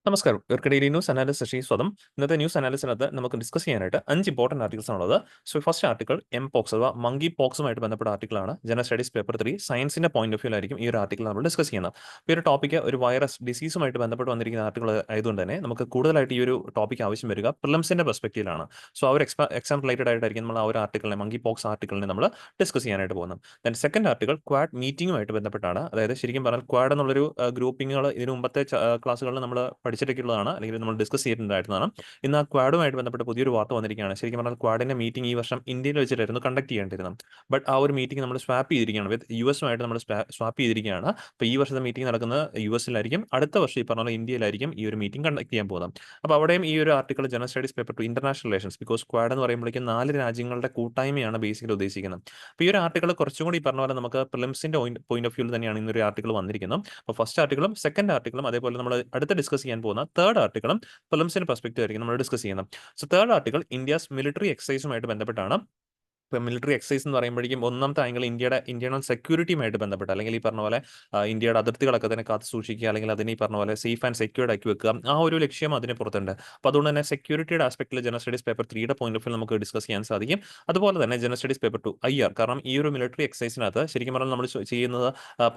നമസ്കാരം. ഇവർക്കിടയിൽ news analysis സ്വാഗതം. ഇന്നത്തെ ന്യൂസ് അനാലിസിനകത്ത് നമുക്ക് ഡിസ്കസ് ചെയ്യാനായിട്ട് 5 ഇമ്പോർട്ടന്റ് ആർട്ടിക്കിൾസ് ആണുള്ളത്. സോ ഫസ്റ്റ് ആർട്ടിക്കിൾ പോക്സ് അഥവാ മങ്കി പോക്സുമായിട്ട് ബന്ധപ്പെട്ട ആർട്ടിക്കിളാണ്. ജനറൽ സ്റ്റഡീസ് പേപ്പർ 3 സയൻസിന്റെ പോയിന്റ് ഓഫ് വ്യൂലായിരിക്കും ഈ ഒരു ആർട്ടിക്കിൾ നമ്മൾ ഡിസ്കസ് ചെയ്യുന്നത്. ഈ ഒരു ടോപ്പിക്ക് ഒരു വൈറസ് ഡിസീസുമായിട്ട് ബന്ധപ്പെട്ട് വന്നിരിക്കുന്ന ആർട്ടിക്കിൾ ആയതുകൊണ്ട് തന്നെ നമുക്ക് കൂടുതലായിട്ട് ഈ ഒരു ടോപ്പിക് ആവശ്യം വരിക പ്രിലിംസിന്റെ പെർസ്പെക്റ്റീവിലാണ്. സോ ആ ഒരു എക്സാം റിലേറ്റഡ് ആയിട്ടായിരിക്കും നമ്മൾ ആ ഒരു ആർട്ടിക്കിളിനെ മങ്കി പോക്സ് ആർട്ടിക്കിളിനെ നമ്മൾ ഡിസ്കസ് ചെയ്യാനായിട്ട് പോകുന്നത്. ദെൻ സെക്കൻഡ് ആർട്ടിക്കിൾ ക്വാഡ് മീറ്റിംഗുമായിട്ട് ബന്ധപ്പെട്ടാണ്. അതായത് ശരിക്കും പറഞ്ഞാൽ ക്വാഡ് എന്നുള്ളൊരു ഗ്രൂപ്പിങ്ങുകൾ ഇതിന് മുമ്പത്തെ ക്ലാസ്സുകളിൽ നമ്മൾ പഠിച്ചിട്ടൊക്കെയുള്ളതാണ്, അല്ലെങ്കിൽ നമ്മൾ ഡിസ്കസ് ചെയ്തിട്ടുണ്ടായിരുന്നതാണ്. ഇന്ന് ആ ക്വാഡുമായിട്ട് ബന്ധപ്പെട്ട് പുതിയൊരു വാർത്ത വന്നിരിക്കുകയാണ്. ശരിക്കും പറഞ്ഞാൽ ക്വാഡിന്റെ മീറ്റിംഗ് ഈ വർഷം ഇന്ത്യയിൽ വെച്ചിട്ടായിരുന്നു കണ്ടക്ട് ചെയ്യേണ്ടിയിരുന്നത്. ബട്ട് ആ ഒരു മീറ്റിംഗ് നമ്മൾ സ്വാപ്പ് ചെയ്തിരിക്കുകയാണ്, വിത്ത് യുഎസുമായിട്ട് നമ്മൾ സ്വാപ്പ് ചെയ്തിരിക്കുകയാണ്. അപ്പോൾ ഈ വർഷത്തെ മീറ്റിംഗ് നടക്കുന്നത് യുഎസിലായിരിക്കും, അടുത്ത വർഷം ഈ പറഞ്ഞ ഇന്ത്യയിലായിരിക്കും ഈ ഒരു മീറ്റിംഗ് കണ്ടക്ട് ചെയ്യാൻ പോകുന്നത്. അപ്പോൾ അവിടെയും ഈ ഒരു article general studies paper 2 international relations, because quad എന്ന് പറയുമ്പോഴേക്കും 4 രാജ്യങ്ങളുടെ കൂട്ടായ്മയാണ് ബേസിക്കലി ഉദ്ദേശിക്കുന്നത്. അപ്പോൾ ഈ ഒരു ആർട്ടിക്കിൾ കുറച്ചും കൂടി ഈ പറഞ്ഞ പോലെ നമുക്ക് പ്രിലിംസിന്റെ പോയിന്റ് ഓഫ് വ്യൂ തന്നെയാണ് ഇന്നൊരു ആർട്ടിക്കിൾ വന്നിരിക്കുന്നത്. അപ്പോൾ ഫസ്റ്റ് ആർട്ടിക്കിളും സെക്കൻഡ് ആർട്ടിക്കിളും അതേപോലെ നമ്മൾ അടുത്ത ഡിസ്കസ് ചെയ്യാൻ പോകുന്ന തേർഡ് ആർട്ടിക്കിളും ഫിലിംസിന്റെ പെർസ്പെക്റ്റീവ് ആയിരിക്കും നമ്മൾ ഡിസ്കസ് ചെയ്യുന്നത്. So third article India's military എക്സസൈസുമായിട്ട് ബന്ധപ്പെട്ടാണ്. ഇപ്പം മിലിറ്ററി എക്സസൈസ് എന്ന് പറയുമ്പോഴേക്കും ഒന്നാമത്തെ ആംഗിൾ ഇന്ത്യയുടെ ഇന്റേണൽ സെക്യൂരിറ്റിയുമായിട്ട് ബന്ധപ്പെട്ട്, അല്ലെങ്കിൽ ഈ പറഞ്ഞ പോലെ ഇന്ത്യയുടെ അതിർത്തികളൊക്കെ തന്നെ കാത്തു സൂക്ഷിക്കുക, അല്ലെങ്കിൽ അതിന് ഈ പറഞ്ഞ പോലെ സേഫ് ആൻഡ് സെക്യൂർഡ് ആക്കി വെക്കുക, ആ ഒരു ലക്ഷ്യം അതിന് പുറത്തുണ്ട്. അപ്പോൾ അതുകൊണ്ട് തന്നെ സെക്യൂരിറ്റിയുടെ ആസ്പെക്റ്റിൽ ജനറൽ സ്റ്റഡീസ് പേപ്പർ 3യുടെ പോയിന്റ് ഓഫ് വ്യൂ നമുക്ക് ഡിസ്കസ് ചെയ്യാൻ സാധിക്കും. അതുപോലെ തന്നെ ജനറൽ സ്റ്റഡീസ് പേപ്പർ 2 IR, കാരണം ഈ ഒരു മിലിറ്ററി എക്സസൈസിനകത്ത് ശരിക്കും പറഞ്ഞാൽ നമ്മൾ ചെയ്യുന്നത്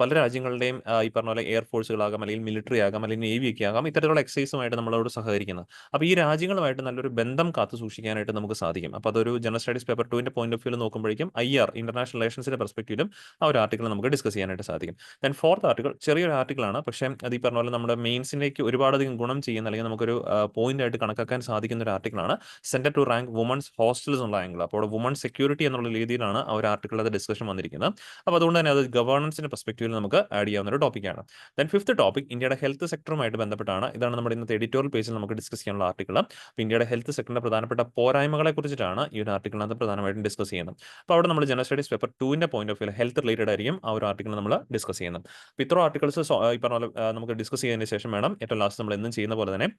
പല രാജ്യങ്ങളുടെയും ഈ പറഞ്ഞ പോലെ എയർഫോഴ്സുകളാകാം, അല്ലെങ്കിൽ മിലിറ്ററി ആകാം, അല്ലെങ്കിൽ നേവി ഒക്കെ ആകാം, ഇത്തരത്തിലുള്ള എക്സസൈസുമായിട്ട് നമ്മളോട് സഹകരിക്കുന്നത്. അപ്പോൾ ഈ രാജ്യങ്ങളുമായിട്ട് നല്ലൊരു ബന്ധം കാത്തു സൂക്ഷിക്കാനായിട്ട് നമുക്ക് സാധിക്കും. അപ്പോൾ അതൊരു ജനറൽ സ്റ്റഡീസ് പേപ്പർ 2ന്റെ പോയിന്റ് ഓഫ് വ്യൂ നോക്കുമ്പോഴേക്കും IR ഇന്റർനാഷണൽ റിലേഷൻസിന്റെ പെർസ്പെക്റ്റീവിലും ആ ഒരു ആർട്ടിക്കിൾ നമുക്ക് ഡിസ്കസ് ചെയ്യാനായിട്ട് സാധിക്കും. ദെൻ ഫോർത്ത് ആർട്ടിക്കിൾ ചെറിയൊരു ആർട്ടിക്കിളാണ്, പക്ഷേ അത് ഈ പറഞ്ഞ പോലെ നമ്മുടെ മെയിൻസിലേക്ക് ഒരുപാടധികം ഗുണം ചെയ്യുന്ന, അല്ലെങ്കിൽ നമുക്കൊരു പോയിന്റ് ആയിട്ട് കണക്കാക്കാൻ സാധിക്കുന്ന ഒരു ആർട്ടിക്കിളാണ്. Centre to rank women's hostels എന്നുള്ള ആംഗിൾ. അപ്പോൾ അവിടെ വുമൺ സെക്യൂരിറ്റി എന്നുള്ള രീതിയിലാണ് ആ ഒരു ആർട്ടിക്കിളിന്റെ ഡിസ്കഷൻ വന്നിരിക്കുന്നത്. അപ്പോൾ അതുകൊണ്ട് തന്നെ അത് ഗവേണൻസിന്റെ പെർസ്പെക്റ്റീവിൽ നമുക്ക് ആഡ് ചെയ്യാവുന്ന ഒരു ടോപ്പിക്കാണ്. ദെൻ ഫിഫ്ത്ത് ടോപ്പിക് ഇന്ത്യയുടെ ഹെൽത്ത് സെക്ടറുമായിട്ട് ബന്ധപ്പെട്ടാണ്. ഇതാണ് നമ്മുടെ ഇന്നത്തെ എഡിറ്റോറിയൽ പേജിൽ നമുക്ക് ഡിസ്കസ് ചെയ്യാനുള്ള ആർട്ടിക്കിൾ. അപ്പോൾ ഇന്ത്യയുടെ ഹെൽത്ത് സെക്ടറിന്റെ പ്രധാനപ്പെട്ട പോരായ്മകളെ കുറിച്ചിട്ടാണ് ഈ ഒരു ആർട്ടിക്കിളിനകത്ത് പ്രധാനമായിട്ടും ഡിസ്കസ് ചെയ്യുന്നത്. അപ്പോൾ അവിടെ നമ്മൾ ജനറൽ സ്റ്റഡീസ് പേപ്പർ 2ന്റെ point of view health related ആയിരിക്കും ആ ഒരു ആർട്ടിക്കിൾ നമ്മൾ ഡിസ്കസ് ചെയ്യുന്നത്. അപ്പോൾ ഇത്ര ആർട്ടിക്കിൾസ് ഈ പറഞ്ഞ പോലെ നമുക്ക് ഡിസ്കസ് ചെയ്തതിന് ശേഷം വേണം ഏറ്റവും ലാസ്റ്റ് നമ്മൾ എന്നും ചെയ്യുന്ന പോലെ തന്നെ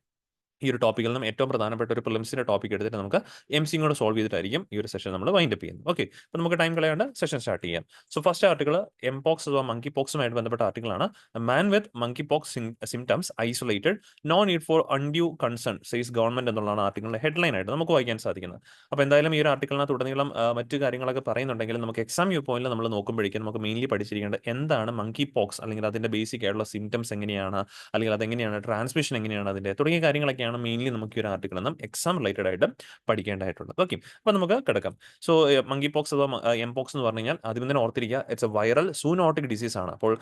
ഈ ഒരു ടോപ്പിക്കിൽ നിന്നും ഏറ്റവും പ്രധാനപ്പെട്ട ഒരു പ്രിലിംസിന്റെ ടോപ്പിക് എടുത്തിട്ട് നമുക്ക് MC കൂടെ സോൾവ് ചെയ്തിട്ടായിരിക്കും ഈ ഒരു സെഷൻ നമ്മൾ വൈൻഡ് അപ്പ് ചെയ്യുന്നത്. ഓക്കെ, അപ്പോൾ നമുക്ക് ടൈം കളയാണ്ട് സെഷൻ സ്റ്റാർട്ട് ചെയ്യാം. സോ ഫസ്റ്റ് ആർട്ടിക്കിൾ എംപോക്സ് അഥവാ മങ്കി പോക്സുമായിട്ട് ബന്ധപ്പെട്ട ആർട്ടിക്കിളാണ്. Man with monkey pox symptoms isolated, no need for undue concern says government എന്നുള്ളതാണ് ആർട്ടിക്കിളിന്റെ ഹെഡ്ലൈൻ ആയിട്ട് നമുക്ക് വായിക്കാൻ സാധിക്കുന്നത്. അപ്പോൾ എന്തായാലും ഈ ഒരു ആർട്ടിക്കിളിനകത്ത് ഉടനീളം മറ്റു കാര്യങ്ങളൊക്കെ പറയുന്നുണ്ടെങ്കിലും നമുക്ക് എക്സാം വ്യൂ പോയിന്റിൽ നമ്മൾ നോക്കുമ്പോഴേക്കും നമുക്ക് മെയിൻലി പഠിച്ചിരിക്കേണ്ടത് എന്താണ് മങ്കി പോക്സ്, അല്ലെങ്കിൽ അതിന്റെ ബേസിക് ആയിട്ടുള്ള സിംറ്റംസ് എങ്ങനെയാണ്, അല്ലെങ്കിൽ അതെങ്ങനെയാണ് ട്രാൻസ്മിഷൻ എങ്ങനെയാണ് അതിന്റെ തുടങ്ങിയ കാര്യങ്ങളൊക്കെയാണ് മെയിൻലി നമുക്ക് ഈ ഒരു ആർട്ടിക്കിൾ നിന്നും എക്സാം റിലേറ്റഡ് ആയിട്ട് പഠിക്കേണ്ടതായിട്ടുള്ളത്. ഓക്കെ, അപ്പോൾ നമുക്ക് കിടക്കാം. സോ മങ്കി പോക്സ് അഥവാ എംപോക്സ് എന്ന് പറഞ്ഞു കഴിഞ്ഞാൽ ആദ്യം തന്നെ ഓർത്തിരിക്കുക, it's A viral zoonotic disease ആണ്. അപ്പോൾ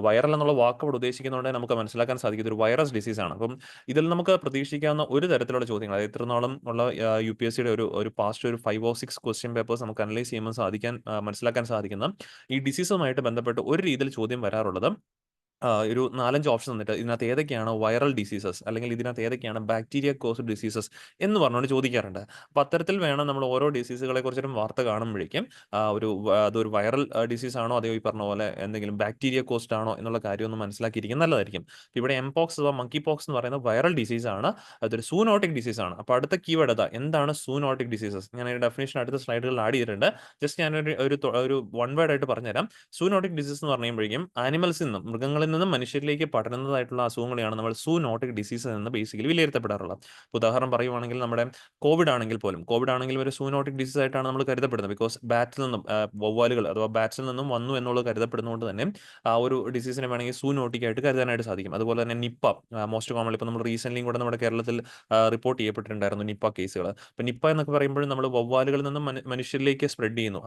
വൈറൽ എന്നുള്ള വാക്ക് അവിടെ ഉദ്ദേശിക്കുന്നതുകൊണ്ട് നമുക്ക് മനസ്സിലാക്കാൻ സാധിക്കുന്നത് ഒരു വൈറസ് ഡിസീസ് ആണ്. അപ്പം ഇതിൽ നമുക്ക് പ്രതീക്ഷിക്കാവുന്ന ഒരു തരത്തിലുള്ള ചോദ്യങ്ങൾ, അതായത് ഇത്രനാളും ഉള്ള UPSCയുടെ ഒരു പാസ്റ്റ് ഒരു 5 or 6 ക്വസ്റ്റ്യൻ പേപ്പേഴ്സ് നമുക്ക് അനലൈസ് ചെയ്യുമ്പോൾ മനസ്സിലാക്കാൻ സാധിക്കുന്ന ഈ ഡിസീസുമായിട്ട് ബന്ധപ്പെട്ട് ഒരു രീതിയിൽ ചോദ്യം വരാറുള്ളത് ഒരു 4-5 ഓപ്ഷൻ തന്നിട്ട് ഇതിനകത്ത് ഏതൊക്കെയാണ് വൈറൽ ഡിസീസസ്, അല്ലെങ്കിൽ ഇതിനകത്ത് ഏതൊക്കെയാണ് ബാക്ടീരിയ കോസ്ഡ് ഡിസീസസ് എന്ന് പറഞ്ഞുകൊണ്ട് ചോദിക്കാറുണ്ട്. അപ്പോൾ അത്തരത്തിൽ വേണം നമ്മൾ ഓരോ ഡിസീസുകളെ കുറിച്ചിട്ടും വാർത്ത കാണുമ്പോഴേക്കും അതൊരു വൈറൽ ഡിസീസ് ആണോ അതെയോ ഈ പറഞ്ഞ പോലെ എന്തെങ്കിലും ബാക്ടീരിയ കോസ്ഡ് ആണോ എന്നുള്ള കാര്യം ഒന്ന് മനസ്സിലാക്കിയിരിക്കുന്നത് നല്ലതായിരിക്കും. ഇവിടെ എംപോക്സ് അഥവാ മങ്കി പോക്സ് എന്ന് പറയുന്ന വൈറൽ ഡിസീസ് ആണ്, അതൊരു സൂനോട്ടിക് ഡിസീസ് ആണ്. അപ്പോൾ അടുത്ത കീവേഡ് എന്താണ് സൂനോട്ടിക് ഡിസീസസ്, ഞാൻ ഡെഫിനേഷൻ അടുത്ത സ്ലൈഡുകളിൽ ആഡ് ചെയ്തിട്ടുണ്ട്. ജസ്റ്റ് ഞാനൊരു ഒരു വൺ വേർഡ് ആയിട്ട് പറഞ്ഞുതരാം. സൂനോട്ടിക് ഡിസീസ് എന്ന് പറയുമ്പോഴേക്കും ആനിമൽസിൽ നിന്നും മൃഗങ്ങളിൽ നിന്നും മനുഷ്യരിലേക്ക് പടരുന്നതായിട്ടുള്ള അസുഖങ്ങളെയാണ് നമ്മൾ സൂനോട്ടിക് ഡിസീസ് എന്ന് ബേസിക്കലി വിലയിരുത്തപ്പെടാറുള്ളത്. ഉദാഹരണം പറയുവാണെങ്കിൽ നമ്മുടെ കോവിഡ് ആണെങ്കിൽ ഒരു സൂനോട്ടിക് ഡിസീസ് ആയിട്ടാണ് നമ്മൾ കരുതപ്പെടുന്നത്. ബിക്കോസ് ബാറ്റിൽ നിന്നും വവ്വാലുകൾ അഥവാ ബാറ്റ്സിൽ നിന്നും വന്നു എന്നുള്ളത് കരുതപ്പെടുന്നതുകൊണ്ട് തന്നെ ആ ഒരു ഡിസീസിനെ വേണമെങ്കിൽ സൂനോട്ടിക് ആയിട്ട് കരുതാനായിട്ട് സാധിക്കും. അതുപോലെ തന്നെ നിപ്പ, മോസ്റ്റ് കോമൺ ഇപ്പോൾ നമ്മൾ റീസെന്റ് കൂടെ നമ്മുടെ കേരളത്തിൽ റിപ്പോർട്ട് ചെയ്യപ്പെട്ടിട്ടുണ്ടായിരുന്നു നിപ്പ കേസുകൾ. അപ്പോൾ നിപ്പ എന്നൊക്കെ പറയുമ്പോഴും നമ്മൾ വവ്വാലുകളിൽ നിന്നും മനുഷ്യരിലേക്ക് സ്പ്രെഡ് ചെയ്യുന്നു.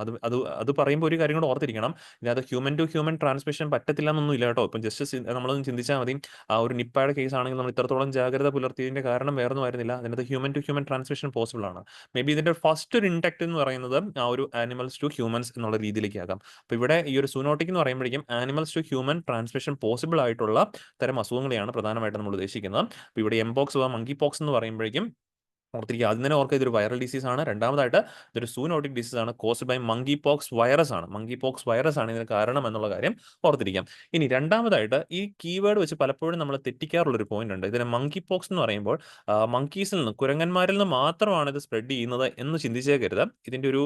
അത് പറയുമ്പോൾ ഒരു കാര്യം കൂടെ ഓർത്തിരിക്കണം, ഇതിനകത്ത് ഹ്യൂമൻ ടു ഹ്യൂമൻ ട്രാൻസ്മിഷൻ പറ്റത്തില്ല എന്നൊന്നും ഇല്ല കേട്ടോ. ഇപ്പം ജസ്റ്റ് നമ്മളൊന്ന് ചിന്തിച്ചാൽ മതി, ആ ഒരു നിപ്പയുടെ കേസ് ആണെങ്കിൽ നമ്മൾ ഇത്രത്തോളം ജാഗ്രത പുലർത്തിയതിന്റെ കാരണം വേറൊന്നും ആയിരുന്നില്ല, അതിനകത്ത് human to human transmission possible ആണ്. മേ ബി ഇതിന്റെ ഫസ്റ്റ് ഒരു ഇൻടാക്ട് എന്ന് പറയുന്നത് ആ ഒരു ആനിമൽസ് ടു ഹ്യൂമൻസ് എന്നുള്ള രീതിയിലേക്ക് ആകാം. അപ്പോൾ ഇവിടെ ഈ ഒരു സൂനോട്ടിക് എന്ന് പറയുമ്പോഴേക്കും animals to human transmission possible ആയിട്ടുള്ള തരം അസുഖങ്ങളെയാണ് പ്രധാനമായിട്ടും നമ്മൾ ഉദ്ദേശിക്കുന്നത്. അപ്പോൾ ഇവിടെ എംപോക്സ് മങ്കി പോക്സ് എന്ന് പറയുമ്പോഴേക്കും ഓർത്തിരിക്കുക. ആദ്യം തന്നെ ഓർക്കുക ഇതൊരു വൈറൽ ഡിസീസ് ആണ്. രണ്ടാമതായിട്ട് ഇതൊരു സൂനോട്ടിക് ഡിസീസ് ആണ്. Caused by monkeypox virus ആണ്. മങ്കി പോക്സ് വൈറസ് ആണ് ഇതിന് കാരണം എന്നുള്ള കാര്യം ഓർത്തിരിക്കാം. ഇനി രണ്ടാമതായിട്ട് ഈ കീവേഡ് വെച്ച് പലപ്പോഴും നമ്മൾ തെറ്റിക്കാറുള്ള ഒരു പോയിന്റ് ഉണ്ട്. ഇതിന് മങ്കി പോക്സ് എന്ന് പറയുമ്പോൾ മങ്കീസിൽ നിന്ന്, കുരങ്ങന്മാരിൽ നിന്ന് മാത്രമാണ് ഇത് സ്പ്രെഡ് ചെയ്യുന്നത് എന്ന് ചിന്തിച്ചേക്കരുത്. ഇതിന്റെ ഒരു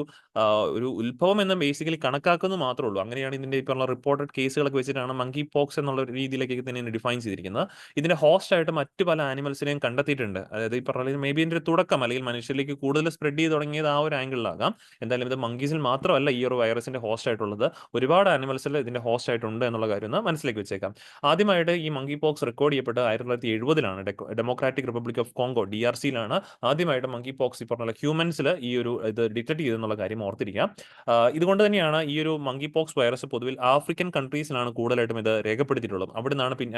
ഉത്ഭവം എന്ന് ബേസിക്കലി കണക്കാക്കുന്നത് മാത്രമേ ഉള്ളൂ. അങ്ങനെയാണ് ഇതിന്റെ ഇപ്പോൾ റിപ്പോർട്ടഡ് കേസുകളൊക്കെ വെച്ചിട്ടാണ് മങ്കി പോക്സ് എന്നുള്ള ഒരു രീതിയിലേക്ക് തന്നെ ഡിഫൈൻ ചെയ്തിരിക്കുന്നത്. ഇതിന്റെ ഹോസ്റ്റ് ആയിട്ട് മറ്റു പല ആനിമൽസിനെയും കണ്ടെത്തിയിട്ടുണ്ട്. അതായത് ഈ പറഞ്ഞ മേ ബി ഇതിന്റെ തുടക്കം അല്ലെങ്കിൽ മനുഷ്യരിലേക്ക് കൂടുതൽ സ്പ്രെഡ് ചെയ്ത് തുടങ്ങിയത് ആ ഒരു ആംഗിളിലാകാം. എന്തായാലും ഇത് മങ്കീസിൽ മാത്രമല്ല ഈ ഒരു വൈറസിന്റെ ഹോസ്റ്റ് ആയിട്ടുള്ളത്. ഒരുപാട് ആനിമൽസിൽ ഇതിന്റെ ഹോസ്റ്റ് ആയിട്ടുണ്ട് എന്നുള്ള കാര്യം ഒന്ന് മനസ്സിലേക്ക് വെച്ചേക്കാം. ആദ്യമായിട്ട് ഈ മങ്കി പോക്സ് റെക്കോർഡ് ചെയ്യപ്പെട്ടത് 1970 ഡെമോക്രാറ്റിക് റിപ്പബ്ലിക് ഓഫ് കോങ്കോ DRCയിലാണ് ആദ്യമായിട്ട് മങ്കി പോക്സ് ഈ പറഞ്ഞ ഹ്യൂമൻസിൽ ഈ ഒരു ഇത് ഡിറ്റക്ട് ചെയ്തെന്നുള്ള കാര്യം ഓർത്തിരിക്കാം. ഇതുകൊണ്ട് തന്നെയാണ് ഈ ഒരു മങ്കി പോക്സ് വൈറസ് പൊതുവിൽ ആഫ്രിക്കൻ കൺട്രീസിലാണ് കൂടുതലായിട്ടും ഇത് രേഖപ്പെടുത്തിയിട്ടുള്ളത്.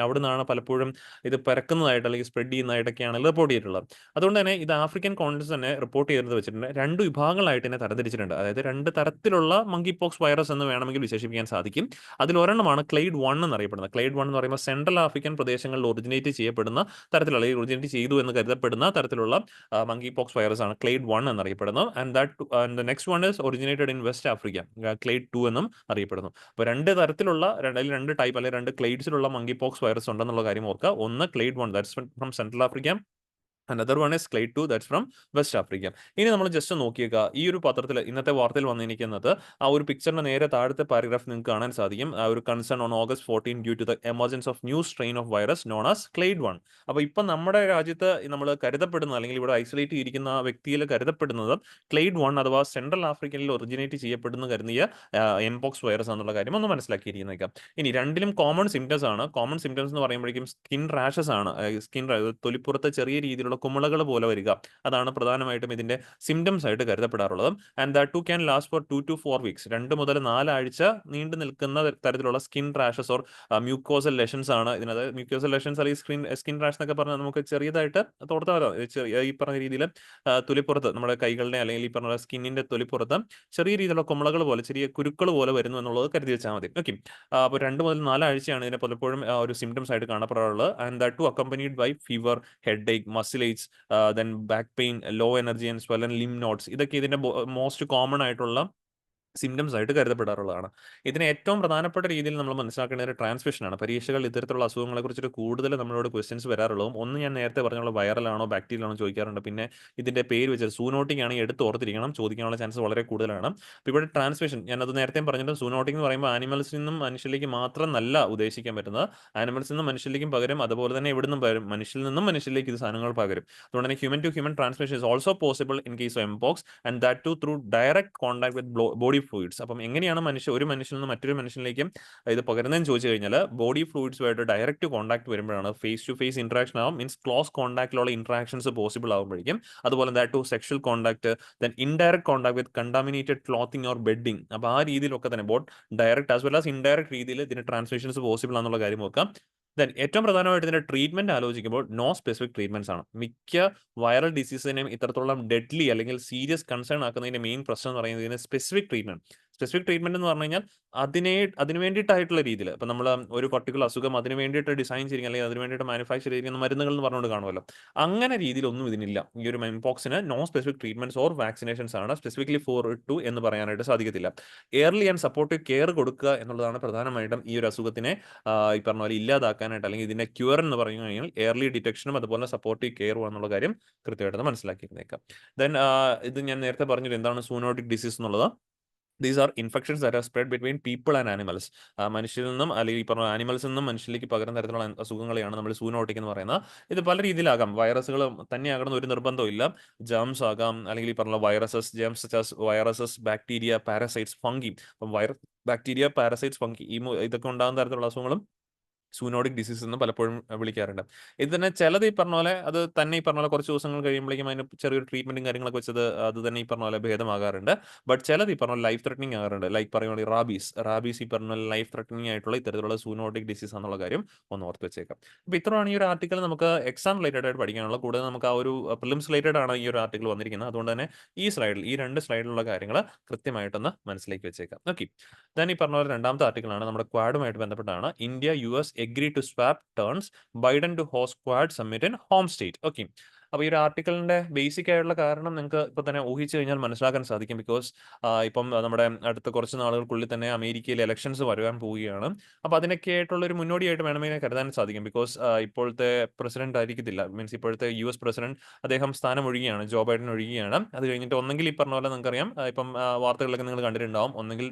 അവിടുന്നാണ് പലപ്പോഴും ഇത് പരക്കുന്നതായിട്ട് അല്ലെങ്കിൽ സ്പ്രെഡ് ചെയ്യുന്നതായിട്ടൊക്കെയാണ് റിപ്പോർട്ട് ചെയ്തിട്ടുള്ളത്. അതുകൊണ്ട് തന്നെ ഇത് ആഫ്രിക്കൻ കോണ്ടിനെന്റ്സ് തന്നെ റിപ്പോർട്ട് ചെയ്തത് വെച്ചിട്ടുണ്ട്. 2 വിഭാഗങ്ങളായിട്ട് തന്നെ തരംതിരിച്ചിട്ടുണ്ട്. അതായത് 2 തരത്തിലുള്ള മങ്കി പോക്സ് വൈറസ് എന്ന് വേണമെങ്കിൽ വിശേഷിപ്പിക്കാൻ സാധിക്കും. അതിൽ ഒരെണ്ണമാണ് ക്ലെയ്ഡ് 1 എന്നറിയപ്പെടുന്നത്. ക്ലെയ്ഡ് 1 എന്ന് പറയുമ്പോൾ സെൻട്രൽ ആഫ്രിക്കൻ പ്രദേശങ്ങളിൽ ഒറിജിനേറ്റ് ചെയ്യപ്പെടുന്ന തരത്തിലുള്ള, അല്ലെങ്കിൽ ഒറിജിനേറ്റ് ചെയ്തു എന്ന് കരുതപ്പെടുന്ന തരത്തിലുള്ള മങ്കി പോക്സ് വൈറസ് ആണ് ക്ലെയ്ഡ് 1 എന്നറിയപ്പെടുന്നത്. And next one is originated in west Africa, clade 2 എന്നും അറിയപ്പെടുന്നു. അപ്പോൾ 2 തരത്തിലുള്ള 2 ടൈപ്പ് അല്ലെങ്കിൽ 2 ക്ലെയ്ഡ്സിലുള്ള മങ്കി പോക്സ് വൈറസ് ഉണ്ടെന്നുള്ള കാര്യം ഓർക്കുക. ഒന്ന് clade 1 that's from central Africa, another one is clade 2 that's from west Africa. ഇനി നമ്മൾ ജസ്റ്റ് നോക്കിയേക്കുക, ഈ ഒരു പത്രത്തിൽ ഇന്നത്തെ വാർത്തയിൽ വന്നിരിക്കുന്നത് ആ ഒരു പിക്ചറിന്റെ നേരെ താഴത്തെ പാരഗ്രാഫ് നിങ്ങൾക്ക് കാണാൻ സാധിക്കും. ആ ഒരു concern on August 14 due to the emergence of new strain of virus known as clade 1. അപ്പോൾ ഇപ്പം നമ്മുടെ രാജ്യത്ത് നമ്മൾ കരുതപ്പെടുന്ന, അല്ലെങ്കിൽ ഇവിടെ ഐസൊലേറ്റ് ചെയ്തിരിക്കുന്ന വ്യക്തിയിൽ കരുതപ്പെടുന്നത് ക്ലെയ്ഡ് 1 അഥവാ സെൻട്രൽ ആഫ്രിക്കയിൽ ഒറിജിനേറ്റ് ചെയ്യപ്പെടുന്ന കരുതിയ എംപോക്സ് വൈറസ് എന്നുള്ള കാര്യം ഒന്ന് മനസ്സിലാക്കിയിരിക്കുന്നേക്കാം. ഇനി രണ്ടിലും കോമൺ സിംറ്റംസ് ആണ്. കോമൺ സിംറ്റംസ് എന്ന് പറയുമ്പോഴേക്കും സ്കിൻ റാഷസ് ആണ്. തൊലിപ്പുറത്ത് ചെറിയ രീതിയിലുള്ള കുമിളകൾ പോലെ വരിക, അതാണ് പ്രധാനമായിട്ടും ഇതിന്റെ സിംറ്റംസ് ആയിട്ട് കരുതപ്പെടാറുള്ളത്. And that too can last for 2 to 4 weeks, 2 മുതൽ 4 ആഴ്ച നീണ്ടു നിൽക്കുന്ന തരത്തിലുള്ള സ്കിൻ റാഷസ് ഓർ മ്യൂക്കോസൽ ലെഷൻസ് ആണ് ഇതിനകത്ത്. മ്യൂക്കോസൽ ലെഷൻസ് അല്ലെങ്കിൽ സ്കിൻ റാഷ് എന്നൊക്കെ പറഞ്ഞാൽ നമുക്ക് ചെറിയതായിട്ട് തോർത്താലോ, ഈ പറഞ്ഞ രീതിയിൽ തൊലിപ്പുറത്ത് നമ്മുടെ കൈകളുടെ അല്ലെങ്കിൽ ഈ പറഞ്ഞ സ്കിന്നിന്റെ തൊലിപ്പുറത്ത് ചെറിയ രീതിയിലുള്ള കുമിളകൾ പോലെ, ചെറിയ കുരുക്കൾ പോലെ വരുന്നു എന്നുള്ളത് കരുതി വെച്ചാൽ മതി. ഓക്കെ, അപ്പോൾ 2 മുതൽ 4 ആഴ്ചയാണ് ഇതിനെ പലപ്പോഴും ഒരു സിംറ്റംസ് ആയിട്ട് കാണപ്പെടാറുള്ളത്. And that too accompanied by fever, headache, muscle aches, then back pain, low energy and swollen lymph nodes. ഇതൊക്കെ ഇതിന്റെ മോസ്റ്റ് കോമൺ ആയിട്ടുള്ള സിംറ്റംസ് ആയിട്ട് കരുതപ്പെടാറുള്ളതാണ്. ഇതിന് ഏറ്റവും പ്രധാനപ്പെട്ട രീതിയിൽ നമ്മൾ മനസ്സിലാക്കേണ്ടത് ട്രാൻസ്മിഷനാണ്. പരീക്ഷകൾ ഇത്തരത്തിലുള്ള അസുഖങ്ങളെ കുറിച്ചിട്ട് കൂടുതൽ നമ്മളോട് ക്വസ്റ്റ്യൻസ് വരാറുള്ളതും, ഒന്ന് ഞാൻ നേരത്തെ പറഞ്ഞുള്ള വൈറലാണോ ബാക്ടീരിയൽ ആണോ ചോദിക്കാറുണ്ട്. പിന്നെ ഇതിന്റെ പേര് വെച്ചാൽ സൂനോട്ടിക് ആണെങ്കിൽ എടുത്ത് ഓർത്തിരിക്കണം, ചോദിക്കാനുള്ള ചാൻസ് വളരെ കൂടുതലാണ്. അപ്പോൾ ഇവിടെ ട്രാൻസ്മിഷൻ ഞാനത് നേരത്തെ പറഞ്ഞിട്ട്, സൂനോട്ടിക് എന്ന് പറയുമ്പോൾ ആനിമൽസിൽ നിന്നും മനുഷ്യരിലേക്ക് മാത്രം നല്ല ഉദ്ദേശിക്കാൻ പറ്റുന്നത്. ആനിമൽസിൽ നിന്നും മനുഷ്യരിലേക്കും പകരും, അതുപോലെ തന്നെ എവിടെ നിന്നും പകരും, മനുഷ്യരിൽ നിന്നും മനുഷ്യരിലേക്ക് ഇത് സാധനങ്ങൾ പകരും. അതുകൊണ്ട് തന്നെ human to human transmission is also possible in case of mpox, and that too through direct contact with body fluids. അപ്പം എങ്ങനെയാണ് ഒരു മനുഷ്യനിൽ നിന്ന് മറ്റൊരു മനുഷ്യനിലേക്കും ഇത് പകരുന്നതെന്ന് ചോദിച്ചു കഴിഞ്ഞാൽ, ബോഡി ഫ്ലൂയിഡ്സുമായിട്ട് ഡയറക്റ്റ് കോൺടാക്ട് വരുമ്പോഴാണ്, ഫേസ് ടു ഫേസ് ഇന്ററാക്ഷൻ ആവും, മീൻസ് ക്ലോസ് കോൺടാക്റ്റിലുള്ള ഇന്ററാക്ഷൻസ് പോസിബിൾ ആകുമ്പോഴേക്കും. അതുപോലെ that too sexual contact, then indirect contact with contaminated clothing or bedding. അപ്പോൾ ആ രീതിയിലൊക്കെ തന്നെ both direct as well as indirect രീതിയിൽ ഇതിന്റെ ട്രാൻസ്മിഷൻസ് പോസിബിൾ ആണെന്നുള്ള കാര്യം നോക്കാം. ദെൻ ഏറ്റവും പ്രധാനമായിട്ട് ഇതിന്റെ ട്രീറ്റ്മെന്റ് ആലോചിക്കുമ്പോൾ നോ സ്പെസിഫിക് ട്രീറ്റ്മെന്റ്സ് ആണ്. മിക്ക വൈറൽ ഡിസീസിനെയും ഇത്രത്തോളം ഡെഡ്ലി അല്ലെങ്കിൽ സീരിയസ് കൺസേൺ ആക്കുന്നതിന്റെ മെയിൻ പ്രശ്നം എന്ന് പറയുന്നത് ഇതിന് സ്പെസിഫിക് ട്രീറ്റ്മെന്റ് എന്ന് പറഞ്ഞു കഴിഞ്ഞാൽ അതിന് വേണ്ടിയിട്ടായിട്ടുള്ള രീതിയിൽ, ഇപ്പം നമ്മൾ ഒരു പർട്ടിക്കുലർ അസുഖം അതിന് വേണ്ടിയിട്ട് ഡിസൈൻ ചെയ്തിരിക്കുന്ന അല്ലെങ്കിൽ അതിന് വേണ്ടിയിട്ട് മാനുഫാക്ചർ ചെയ്തിരിക്കുന്ന മരുന്നുകൾ എന്ന് പറഞ്ഞുകൊണ്ട് കാണുമല്ലോ, അങ്ങനെ രീതിയിലൊന്നും ഇതിനില്ല. ഈ ഒരു മെംപോക്സിന് no specific treatments or vaccinations ആണ് സ്പെസിഫിക്കലി ഫോർ ടു എന്ന് പറയാനായിട്ട് സാധിക്കത്തില്ല. എയർലി ആൻഡ് സപ്പോർട്ടീവ് കെയർ കൊടുക്കുക എന്നുള്ളതാണ് പ്രധാനമായിട്ടും ഈ ഒരു അസുഖത്തിനെ ഈ പറഞ്ഞ പോലെ ഇല്ലാതാക്കാനായിട്ട്, അല്ലെങ്കിൽ ഇതിന്റെ ക്യൂർ എന്ന് പറഞ്ഞു കഴിഞ്ഞാൽ എയർലി ഡിറ്റക്ഷനും അതുപോലെ സപ്പോർട്ടീവ് കെയറും എന്നുള്ള കാര്യം കൃത്യമായിട്ട് മനസ്സിലാക്കിയിരുന്നേക്കാം. ദെൻ ഇത് ഞാൻ നേരത്തെ പറഞ്ഞത് എന്താണ് സൂനോട്ടിക് ഡിസീസ് എന്നുള്ളത്. These are infections that are spread between people and animals. മനുഷ്യരിൽ നിന്നും അല്ലെങ്കിൽ ഈ പറഞ്ഞ ആനിമൽസിൽ നിന്നും മനുഷ്യരിലേക്ക് പകരുന്ന തരത്തിലുള്ള അസുഖങ്ങളെയാണ് നമ്മൾ സൂനോട്ടിക് എന്ന് പറയുന്നത്. ഇത് പല രീതിയിലാകാം. വൈറസുകൾ തന്നെയാകണം ഒരു നിർബന്ധമില്ല. ജേംസ് ആകാം, അല്ലെങ്കിൽ ഈ പറഞ്ഞ viruses, germs viruses, bacteria, parasites, fungi. അപ്പം ബാക്ടീരിയ, പാരസൈറ്റ്സ്, ഫംഗി ഇതൊക്കെ ഉണ്ടാകുന്ന തരത്തിലുള്ള അസുഖങ്ങളും സൂനോട്ടിക് ഡിസീസ് എന്ന് പലപ്പോഴും വിളിക്കാറുണ്ട്. ഇത് തന്നെ ചിലത് ഈ പറഞ്ഞ പോലെ അത് തന്നെ ഈ പറഞ്ഞ പോലെ കുറച്ച് ദിവസങ്ങൾ കഴിയുമ്പോഴേക്കും അതിന് ചെറിയൊരു ട്രീറ്റ്മെന്റും കാര്യങ്ങളൊക്കെ വെച്ചത് അത് തന്നെ ഈ പറഞ്ഞ പോലെ ഭേദമാകാറുണ്ട്. ബട്ട് ചിലത് ഈ പറഞ്ഞ പോലെ ലൈഫ് ത്രെറ്റനിങ് ആകാറുണ്ട്. ലൈക്ക് പറയുകയാണെങ്കിൽ റാബീസ് ഈ പറഞ്ഞ പോലെ ലൈഫ് ത്രെറ്റനിങ് ആയിട്ടുള്ള ഇത്തരത്തിലുള്ള സൂനോട്ടിക് ഡിസീസ് എന്നുള്ള കാര്യം ഒന്ന് ഓർത്ത് വെച്ചേക്കാം. അപ്പോൾ ഇത്രയാണ് ഈ ഒരു ആർട്ടിക്കൽ നമുക്ക് എക്സാം റിലേറ്റഡ് ആയിട്ട് പഠിക്കാനുള്ള. കൂടുതൽ നമുക്ക് ആ ഒരു പ്രിലിംസ് റിലേറ്റഡ് ആണ് ഈ ഒരു ആർട്ടിക്കൽ വന്നിരിക്കുന്നത്. അതുകൊണ്ട് തന്നെ ഈ 2 സ്ലൈഡിലുള്ള കാര്യങ്ങൾ കൃത്യമായിട്ടൊന്ന് മനസ്സിലേക്ക് വെച്ചേക്കാം. ഓക്കെ, ദെൻ ഈ പറഞ്ഞ പോലെ രണ്ടാമത്തെ ആർട്ടിക്കിളാണ് നമ്മുടെ ക്വാഡുമായിട്ട് ബന്ധപ്പെട്ടാണ്. India US agree to swap turns, Biden to host Quad summit in home state. Okay. അപ്പോൾ ഈ ഒരു ആർട്ടിക്കിളിന്റെ ബേസിക് ആയിട്ടുള്ള കാരണം നിങ്ങൾക്ക് ഇപ്പോൾ തന്നെ ഊഹിച്ചു കഴിഞ്ഞാൽ മനസ്സിലാക്കാൻ സാധിക്കും. ബിക്കോസ് ഇപ്പം നമ്മുടെ അടുത്ത കുറച്ച് നാളുകൾക്കുള്ളിൽ തന്നെ അമേരിക്കയിൽ ഇലക്ഷൻസ് വരാൻ പോവുകയാണ്. അപ്പോൾ അതിനൊക്കെ ആയിട്ടുള്ള ഒരു മുന്നോടിയായിട്ട് വേണമെങ്കിൽ കരുതാൻ സാധിക്കും. ബിക്കോസ് ഇപ്പോഴത്തെ പ്രസിഡന്റ് ആയിരിക്കത്തില്ല, മീൻസ് ഇപ്പോഴത്തെ യുഎസ് പ്രസിഡന്റ് അദ്ദേഹം സ്ഥാനം ഒഴിയുകയാണ്, ജോ ബൈഡൻ ഒഴിയുകയാണ്. അത് കഴിഞ്ഞിട്ട് ഒന്നെങ്കിൽ ഈ പറഞ്ഞ പോലെ നിങ്ങൾക്കറിയാം, ഇപ്പം വാർത്തകളിലൊക്കെ നിങ്ങൾ കണ്ടിട്ടുണ്ടാവും, ഒന്നെങ്കിൽ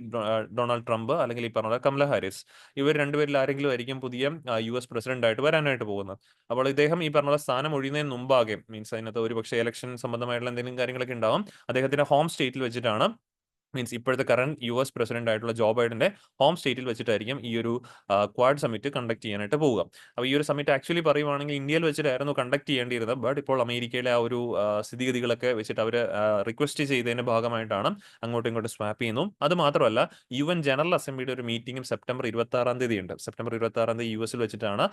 ഡൊണാൾഡ് ട്രംപ് അല്ലെങ്കിൽ ഈ പറഞ്ഞ പോലെ കമല ഹാരിസ്, ഇവർ രണ്ടുപേരിൽ ആരെങ്കിലും ആയിരിക്കും പുതിയ യുഎസ് പ്രസിഡന്റ് ആയിട്ട് വരാനായിട്ട് പോകുന്നത്. അപ്പോൾ ഇദ്ദേഹം ഈ പറഞ്ഞ പോലെ സ്ഥാനം ഒഴിയുന്നതിന് മുമ്പാകെ, മീൻസ് അതിനകത്ത് ഒരു പക്ഷേ ഇലക്ഷൻ സംബന്ധമായിട്ടുള്ള എന്തെങ്കിലും കാര്യങ്ങളൊക്കെ ഉണ്ടാവും, അദ്ദേഹത്തിന്റെ ഹോം സ്റ്റേറ്റിൽ വെച്ചിട്ടാണ്, മീൻസ് ഇപ്പോഴത്തെ കറന്റ് യുഎസ് പ്രസിഡന്റ് ആയിട്ടുള്ള ജോ ബൈഡന്റെ ഹോം സ്റ്റേറ്റിൽ വെച്ചിട്ടായിരിക്കും ഈ ഒരു ക്വാഡ് സമ്മിറ്റ് കണ്ടക്ട് ചെയ്യാനായിട്ട് പോവുക. അപ്പോൾ ഈ ഒരു സമ്മിറ്റ് ആക്ച്വലി പറയുവാണെങ്കിൽ ഇന്ത്യയിൽ വെച്ചിട്ടായിരുന്നു കണ്ടക്ട് ചെയ്യേണ്ടിയിരുന്നത്. ബട്ട് ഇപ്പോൾ അമേരിക്കയിലെ ആ ഒരു സ്ഥിതിഗതികളൊക്കെ വെച്ചിട്ട് അവർ റിക്വസ്റ്റ് ചെയ്തതിന്റെ ഭാഗമായിട്ടാണ് അങ്ങോട്ടും ഇങ്ങോട്ടും സ്വാപ്പ് ചെയ്യുന്നു. അത് മാത്രമല്ല, UN ജനറൽ അസംബ്ലിയുടെ ഒരു മീറ്റിംഗും സെപ്റ്റംബർ 26 ഉണ്ട്. സെപ്റ്റംബർ 26 യുഎസിൽ വെച്ചിട്ടാണ്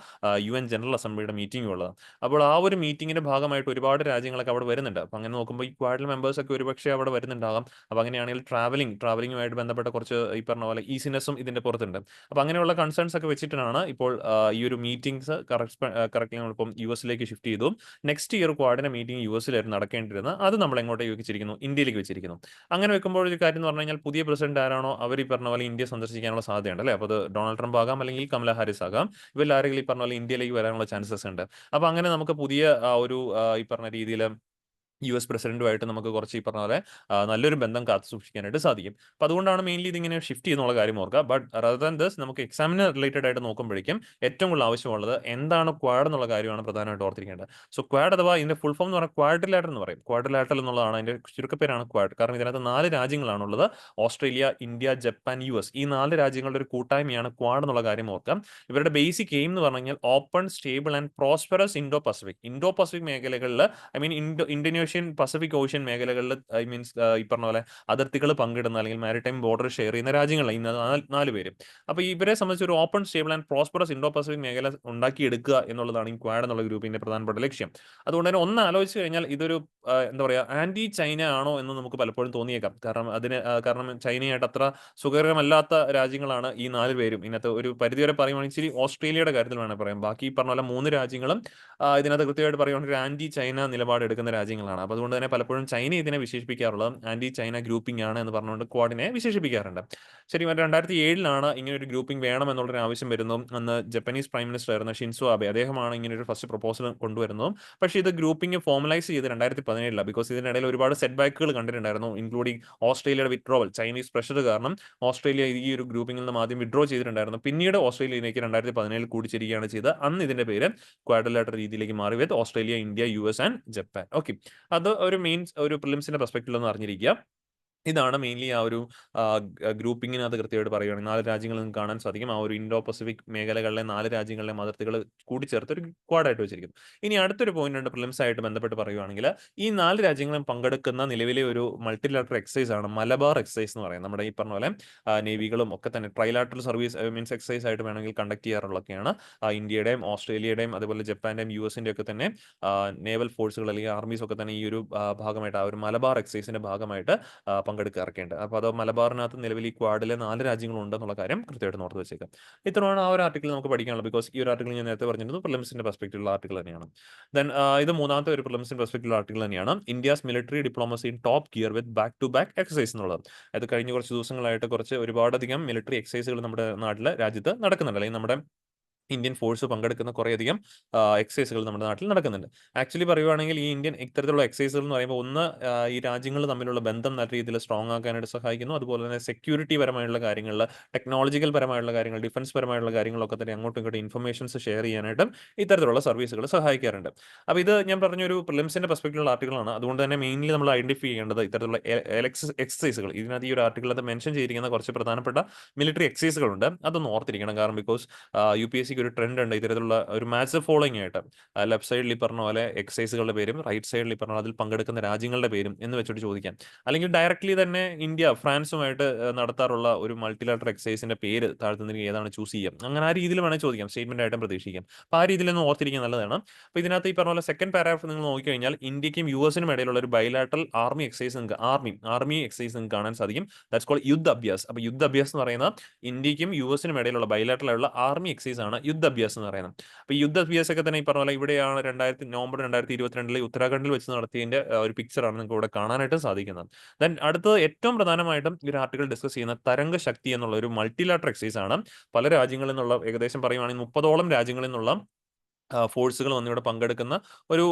UN ജനറൽ അസംബ്ലിയുടെ മീറ്റിംഗ് ഉള്ളത്. അപ്പോൾ ആ ഒരു മീറ്റിംഗിന്റെ ഭാഗമായിട്ട് ഒരുപാട് രാജ്യങ്ങളൊക്കെ അവിടെ വരുന്നുണ്ട്. അപ്പോൾ അങ്ങനെ നോക്കുമ്പോൾ ഈ ക്വാഡിൽ മെമ്പേഴ്സ് ഒക്കെ ഒരുപക്ഷെ അവിടെ വരുന്നുണ്ടാകാം. അപ്പോൾ അങ്ങനെയാണെങ്കിൽ ട്രാവലിംഗുമായിട്ട് ബന്ധപ്പെട്ട കുറച്ച് ഈ പറഞ്ഞ പോലെ ഈസിനെസ്സും ഇതിന്റെ പുറത്തുണ്ട്. അപ്പോൾ അങ്ങനെയുള്ള കൺസേൺസ് ഒക്കെ വെച്ചിട്ടാണ് ഇപ്പോൾ ഈ ഒരു മീറ്റിംഗ്സ് കറക്റ്റ്ലി നമ്മളിപ്പം യുഎസിലേക്ക് ഷിഫ്റ്റ് ചെയ്തു. നെക്സ്റ്റ് ഇയർ ക്വാഡിന്റെ മീറ്റിംഗ് യുഎസിലായിരുന്നു നടക്കേണ്ടിരുന്നത്. അത് നമ്മൾ എങ്ങോട്ടേക്ക് വെച്ചിരിക്കുന്നു? ഇന്ത്യയിലേക്ക് വെച്ചിരിക്കുന്നു. അങ്ങനെ വെക്കുമ്പോൾ ഒരു കാര്യം എന്ന് പറഞ്ഞു കഴിഞ്ഞാൽ, പുതിയ പ്രസിഡന്റ് ആരാണോ അവർ ഈ പറഞ്ഞ പോലെ ഇന്ത്യ സന്ദർശിക്കാനുള്ള സാധ്യതയുണ്ട് അല്ലേ. അപ്പോൾ അത് ഡൊണാൾഡ് ട്രംപ് ആകാം, അല്ലെങ്കിൽ കമല ഹാരിസ് ആകാം. ഇവരിൽ ആരെങ്കിലും ഈ പറഞ്ഞ പോലെ ഇന്ത്യയിലേക്ക് വരാനുള്ള ചാൻസസ് ഉണ്ട്. അപ്പോൾ അങ്ങനെ നമുക്ക് പുതിയ ഒരു ഈ പറഞ്ഞ രീതിയിൽ യുഎസ് പ്രസിഡന്റുമായിട്ട് നമുക്ക് കുറച്ച് ഈ പറഞ്ഞ പോലെ നല്ലൊരു ബന്ധം കാത്തു സൂക്ഷിക്കാനായിട്ട് സാധിക്കും. അപ്പോൾ അതുകൊണ്ടാണ് മെയിൻലി ഇതിങ്ങനെ ഷിഫ്റ്റ് ചെയ്യുന്നുള്ള കാര്യം ഓർക്കുക. ബട്ട് റദർ ദാൻ ദിസ്, നമുക്ക് എക്സാമിന് റിലേറ്റഡ് ആയിട്ട് നോക്കുമ്പോഴേക്കും ഏറ്റവും കൂടുതൽ ആവശ്യമുള്ളത് എന്താണ് ക്വാഡ് എന്നുള്ള കാര്യമാണ് പ്രധാനമായിട്ട് ഓർത്തിരിക്കേണ്ടത്. സോ ക്വാഡ് അഥവാ ഇതിന്റെ ഫുൾ ഫോം എന്ന് പറഞ്ഞാൽ ക്വാഡ്രിലാറ്ററൽ എന്ന് പറയും. ക്വാഡ്രിലാറ്ററൽ എന്നുള്ളതാണ് അതിന്റെ ചുരുക്കപ്പേരാണ് ക്വാഡ്. കാരണം ഇതിനകത്ത് 4 രാജ്യങ്ങളാണുള്ളത്: ഓസ്ട്രേലിയ, ഇന്ത്യ, ജപ്പാൻ, യുഎസ്. ഈ 4 രാജ്യങ്ങളുടെ ഒരു കൂട്ടായ്മയാണ് ക്വാഡ് എന്നുള്ള കാര്യം ഓർക്കാം. ഇവരുടെ ബേസിക് എയിം എന്ന് പറഞ്ഞു കഴിഞ്ഞാൽ open, stable and prosperous Indo Pacific മേഖലകളിൽ, I mean Indonesian Pacific Ocean മേഖലകളിൽ, ഐ മീൻസ് ഈ പറഞ്ഞ പോലെ അതിർത്തികൾ പങ്കിടുന്ന അല്ലെങ്കിൽ മാരിടൈം ബോർഡർ ഷെയർ ചെയ്യുന്ന രാജ്യങ്ങളാണ് ഇന്ന് 4 പേര്. അപ്പോൾ ഇവരെ സംബന്ധിച്ച് ഒരു open, stable and prosperous Indo Pacific മേഖല ഉണ്ടാക്കിയെടുക്കുക എന്നുള്ളതാണ് ഈ ക്വാഡ് എന്നുള്ള ഗ്രൂപ്പിന്റെ പ്രധാനപ്പെട്ട ലക്ഷ്യം. അതുകൊണ്ട് തന്നെ ഒന്ന് ആലോചിച്ച് കഴിഞ്ഞാൽ ഇതൊരു എന്താ പറയുക, ആന്റി ചൈന ആണോ എന്ന് നമുക്ക് പലപ്പോഴും തോന്നിയേക്കാം. കാരണം ചൈനയായിട്ട് അത്ര സുഖകരമല്ലാത്ത രാജ്യങ്ങളാണ് ഈ 4 പേരും. ഇതിനകത്ത് ഒരു പരിധിവരെ പറയുവാണെങ്കിൽ ഇച്ചിരി ഓസ്ട്രേലിയയുടെ കാര്യത്തിൽ വേണമെങ്കിൽ പറയാം. ബാക്കി ഈ പറഞ്ഞ പോലെ 3 രാജ്യങ്ങളും ഇതിനകത്ത് കൃത്യമായിട്ട് പറയുവാണെങ്കിൽ ആന്റി ചൈന നിലപാട് എടുക്കുന്ന രാജ്യങ്ങളാണ്. അപ്പോൾ അതുകൊണ്ട് തന്നെ പലപ്പോഴും ചൈന ഇതിനെ വിശേഷിപ്പിക്കാറുള്ളത് ആന്റി ചൈന ഗ്രൂപ്പിംഗ് ആണ് എന്ന് പറഞ്ഞുകൊണ്ട് ക്വാഡിനെ വിശേഷിപ്പിക്കാറുണ്ട്. ശരി, 2007 ഇങ്ങനെ ഒരു ഗ്രൂപ്പിംഗ് വേണം എന്നുള്ളൊരു ആവശ്യം വരുന്നു. അന്ന് ജപ്പനീസ് പ്രൈം മിനിസ്റ്റർ ആയിരുന്ന ഷിൻസോ ആബെ, അദ്ദേഹമാണ് ഇങ്ങനെ ഒരു ഫസ്റ്റ് പ്രപ്പോസൽ കൊണ്ടുവരുന്നതും. പക്ഷേ ഇത് ഗ്രൂപ്പിംഗ് ഫോർമലൈസ് ചെയ്ത് 2017 ബിക്കോസ് ഇതിനിടയിൽ ഒരുപാട് സെറ്റ് ബാക്കുകൾ കണ്ടിട്ടുണ്ടായിരുന്നു, ഇൻക്ലൂഡിംഗ് ഓസ്ട്രേലിയയുടെ വിഡ്രോവൽ. ചൈനീസ് പ്രഷർ കാരണം ഓസ്ട്രേലിയ ഈ ഒരു ഗ്രൂപ്പിംഗിൽ നിന്ന് ആദ്യം വിഡ്രോ ചെയ്തിട്ടുണ്ടായിരുന്നു. പിന്നീട് ഓസ്ട്രേലിയയിലേക്ക് 2017 കൂടിച്ചേരുകയാണ് ചെയ്തത്. അന്ന് ഇതിന്റെ പേര് ക്വാഡ്രിലാറ്ററൽ രീതിയിലേക്ക് മാറി with Australia, India, US and Japan. Okay, അത് ഒരു ഒരു പ്രിലിംസിന്റെ പെർസ്പെക്റ്റീവിൽ ഒന്ന് അറിഞ്ഞിരിക്കുക. ഇതാണ് മെയിൻലി ആ ഒരു ഗ്രൂപ്പിങ്ങിനകത്ത് കൃത്യമായിട്ട് പറയുകയാണെങ്കിൽ 4 രാജ്യങ്ങൾ നിങ്ങൾക്ക് കാണാൻ സാധിക്കും. ആ ഒരു ഇൻഡോ പസഫിക് മേഖലകളിലെ 4 രാജ്യങ്ങളിലെ അതിർത്തികൾ കൂടിച്ചേർത്ത് ഒരു ക്വാഡായിട്ട് വെച്ചിരിക്കുന്നു. ഇനി അടുത്തൊരു പോയിന്റ് ഉണ്ട് പ്രിലിംസ് ആയിട്ട് ബന്ധപ്പെട്ട് പറയുകയാണെങ്കിൽ, ഈ 4 രാജ്യങ്ങളും പങ്കെടുക്കുന്ന നിലവിലെ ഒരു മൾട്ടിലാറ്ററൽ എക്സസൈസ് ആണ് മലബാർ എക്സസൈസ് എന്ന് പറയുന്നത്. നമ്മുടെ ഈ പറഞ്ഞ പോലെ നേവികളും ഒക്കെ തന്നെ ട്രൈലാറ്ററൽ സർവീസ് മീൻസ് എക്സസൈസ് ആയിട്ട് വേണമെങ്കിൽ കണ്ടക്ട് ചെയ്യാറുള്ളതൊക്കെയാണ്. ഇന്ത്യയുടെയും ഓസ്ട്രേലിയയുടെയും അതുപോലെ ജപ്പാന്റെയും യുഎസിന്റെ ഒക്കെ തന്നെ നേവൽ ഫോഴ്സുകൾ അല്ലെങ്കിൽ ആർമീസ് ഒക്കെ തന്നെ ഈ ഒരു ഭാഗമായിട്ട്, ആ ഒരു മലബാർ എക്സസൈസിന്റെ ഭാഗമായിട്ട് പങ്കെടുക്കാറൊക്കെയുണ്ട്. അപ്പോൾ അത് മലബാറിനകത്ത് നിലവിൽ ഈ ക്വാഡിലെ 4 രാജ്യങ്ങളുണ്ടെന്നുള്ള കാര്യം കൃത്യമായിട്ട് ഓർത്ത് വെച്ചേക്കാം. ഇത്രയാണ് ആ ഒരു ആർട്ടിക്കിൾ നമുക്ക് പഠിക്കാനുള്ളത്. ബിക്കോസ് ഈ ഒരു ആർട്ടിക്കിൾ ഞാൻ നേരത്തെ പറഞ്ഞിരുന്നു പ്രിലിംസിന്റെ പെർസ്പെക്റ്റീവുള്ള ആർട്ടിക്കിൾ തന്നെയാണ്. ദെൻ ഇത് മൂന്നാമത്തെ ഒരു പ്രിലിംസിന്റെ പെർസ്പെക്റ്റീവുള്ള ആർട്ടിക്കിൾ തന്നെയാണ്, India's military diplomacy in top gear with back to back exercise എന്നുള്ളത്. അത് കഴിഞ്ഞ കുറച്ച് ദിവസങ്ങളായിട്ട് ഒരുപാടധികം മിലിറ്ററി എക്സസൈസുകൾ നമ്മുടെ രാജ്യത്ത് നടക്കുന്നുണ്ട്, അല്ലെങ്കിൽ നമ്മുടെ ഇന്ത്യൻ ഫോഴ്സ് പങ്കെടുക്കുന്ന കുറേയധികം എക്സസൈസുകൾ നമ്മുടെ നാട്ടിൽ നടക്കുന്നുണ്ട്. ആക്ച്വലി പറയുവാണെങ്കിൽ ഈ ഇത്തരത്തിലുള്ള എക്സസൈസുകൾ എന്ന് പറയുമ്പോൾ ഒന്ന് ഈ രാജ്യങ്ങൾ തമ്മിലുള്ള ബന്ധം നല്ല രീതിയിൽ സ്ട്രോങ് ആക്കാനായിട്ട് സഹായിക്കുന്നു. അതുപോലെ തന്നെ സെക്യൂരിറ്റി പരമായുള്ള കാര്യങ്ങളിൽ, ടെക്നോളജിക്കൽ പരമായുള്ള കാര്യങ്ങൾ, ഡിഫൻസ് പരമായുള്ള കാര്യങ്ങളൊക്കെ തന്നെ അങ്ങോട്ടും ഇങ്ങോട്ടും ഇൻഫർമേഷൻസ് ഷെയർ ചെയ്യാനായിട്ടും ഇത്തരത്തിലുള്ള സർവീസുകൾ സഹായിക്കാറുണ്ട്. അപ്പോൾ ഇത് ഞാൻ പറഞ്ഞൊരു പ്രിലിംസിന്റെ പെർസ്പെക്റ്റീവുള്ള ആർട്ടിക്കിളാണ്. അതുകൊണ്ട് തന്നെ മെയിൻലി നമ്മൾ ഐഡന്റിഫൈ ചെയ്യേണ്ടത് ഇത്തരത്തിലുള്ള എക്സസൈസുകൾ. ഇതിനകത്ത് ഈ ഒരു ആർട്ടിക്കിളിൽ മെൻഷൻ ചെയ്തിരിക്കുന്ന കുറച്ച് പ്രധാനപ്പെട്ട മിലിറ്ററി എക്സസൈസുകളുണ്ട്. അതൊന്ന് ഓർത്തിരിക്കണം. കാരണം ബിക്കോസ് UPSC ഒരു ട്രെൻഡ് ഉണ്ട് ഇത്തരത്തിലുള്ള ഒരു മാച്ച് ഫോളോയിങ് ആയിട്ട്. ലെഫ്റ്റ് സൈഡിൽ ഈ പറഞ്ഞ പോലെ എക്സസൈസുകളുടെ പേരും റൈറ്റ് സൈഡിൽ ഈ പറഞ്ഞ അതിൽ പങ്കെടുക്കുന്ന രാജ്യങ്ങളുടെ പേരും എന്ന് വെച്ചിട്ട് ചോദിക്കാം. അല്ലെങ്കിൽ ഡയറക്ട്ലി തന്നെ ഇന്ത്യ ഫ്രാൻസുമായിട്ട് നടത്താറുള്ള ഒരു മൾട്ടിലാറ്ററൽ എക്സസൈസിന്റെ പേര് താഴ്ത്തുന്നതിന് ഏതാണ് ചൂസ് ചെയ്യാം, അങ്ങനെ ആ രീതിയിൽ വേണമെങ്കിൽ ചോദിക്കാം, സ്റ്റേറ്റ്മെന്റ് ആയിട്ടും പ്രതീക്ഷിക്കാം. അപ്പോൾ ആ രീതിയിലൊന്നും ഓർത്തിരിക്കാൻ നല്ലതാണ്. അപ്പോൾ ഇതിനകത്ത് ഈ പറഞ്ഞ പോലെ സെക്കൻഡ് പാരാഗ്രാഫ് നിങ്ങൾ നോക്കിക്കഴിഞ്ഞാൽ ഇന്ത്യക്കും യുഎസിനും ഇടയിലുള്ള ഒരു ബൈലാറ്ററൽ ആർമി എക്സസൈസ് നിങ്ങൾക്ക് കാണാൻ സാധിക്കും. ദാറ്റ്സ് കോൾഡ് യുദ്ധ അഭ്യാസ്. അപ്പോൾ യുദ്ധ അഭ്യാസ് എന്ന് പറയുന്നത് ഇന്ത്യക്കും യുഎസിനും ഇടയിലുള്ള ബൈലാറ്ററൽ ആയിട്ടുള്ള ആർമി എക്സസൈസ് ആണ് യുദ്ധാഭ്യാസം എന്ന് പറയുന്നത്. അപ്പോൾ ഈ യുദ്ധാഭ്യാസമൊക്കെ തന്നെ ഈ പറഞ്ഞ പോലെ ഇവിടെയാണ് നവംബർ 2022 ഉത്തരാഖണ്ഡിൽ വെച്ച് നടത്തിയതിന്റെ ഒരു പിക്ചറാണ് നിങ്ങൾക്ക് ഇവിടെ കാണാനായിട്ട് സാധിക്കുന്നത്. ദെൻ അടുത്തത് ഏറ്റവും പ്രധാനമായിട്ടും ഈ ഒരു ആർട്ടിക്കിൾ ഡിസ്കസ് ചെയ്യുന്ന തരംഗ ശക്തി എന്നുള്ള ഒരു മൾട്ടിലാറ്റർ എക്സസൈസ് ആണ്. പല രാജ്യങ്ങളിൽ നിന്നുള്ള ഏകദേശം പറയുവാണെങ്കിൽ 30ഓളം രാജ്യങ്ങളിൽ നിന്നുള്ള ഫോഴ്സുകൾ വന്നിവിടെ പങ്കെടുക്കുന്ന ഒരു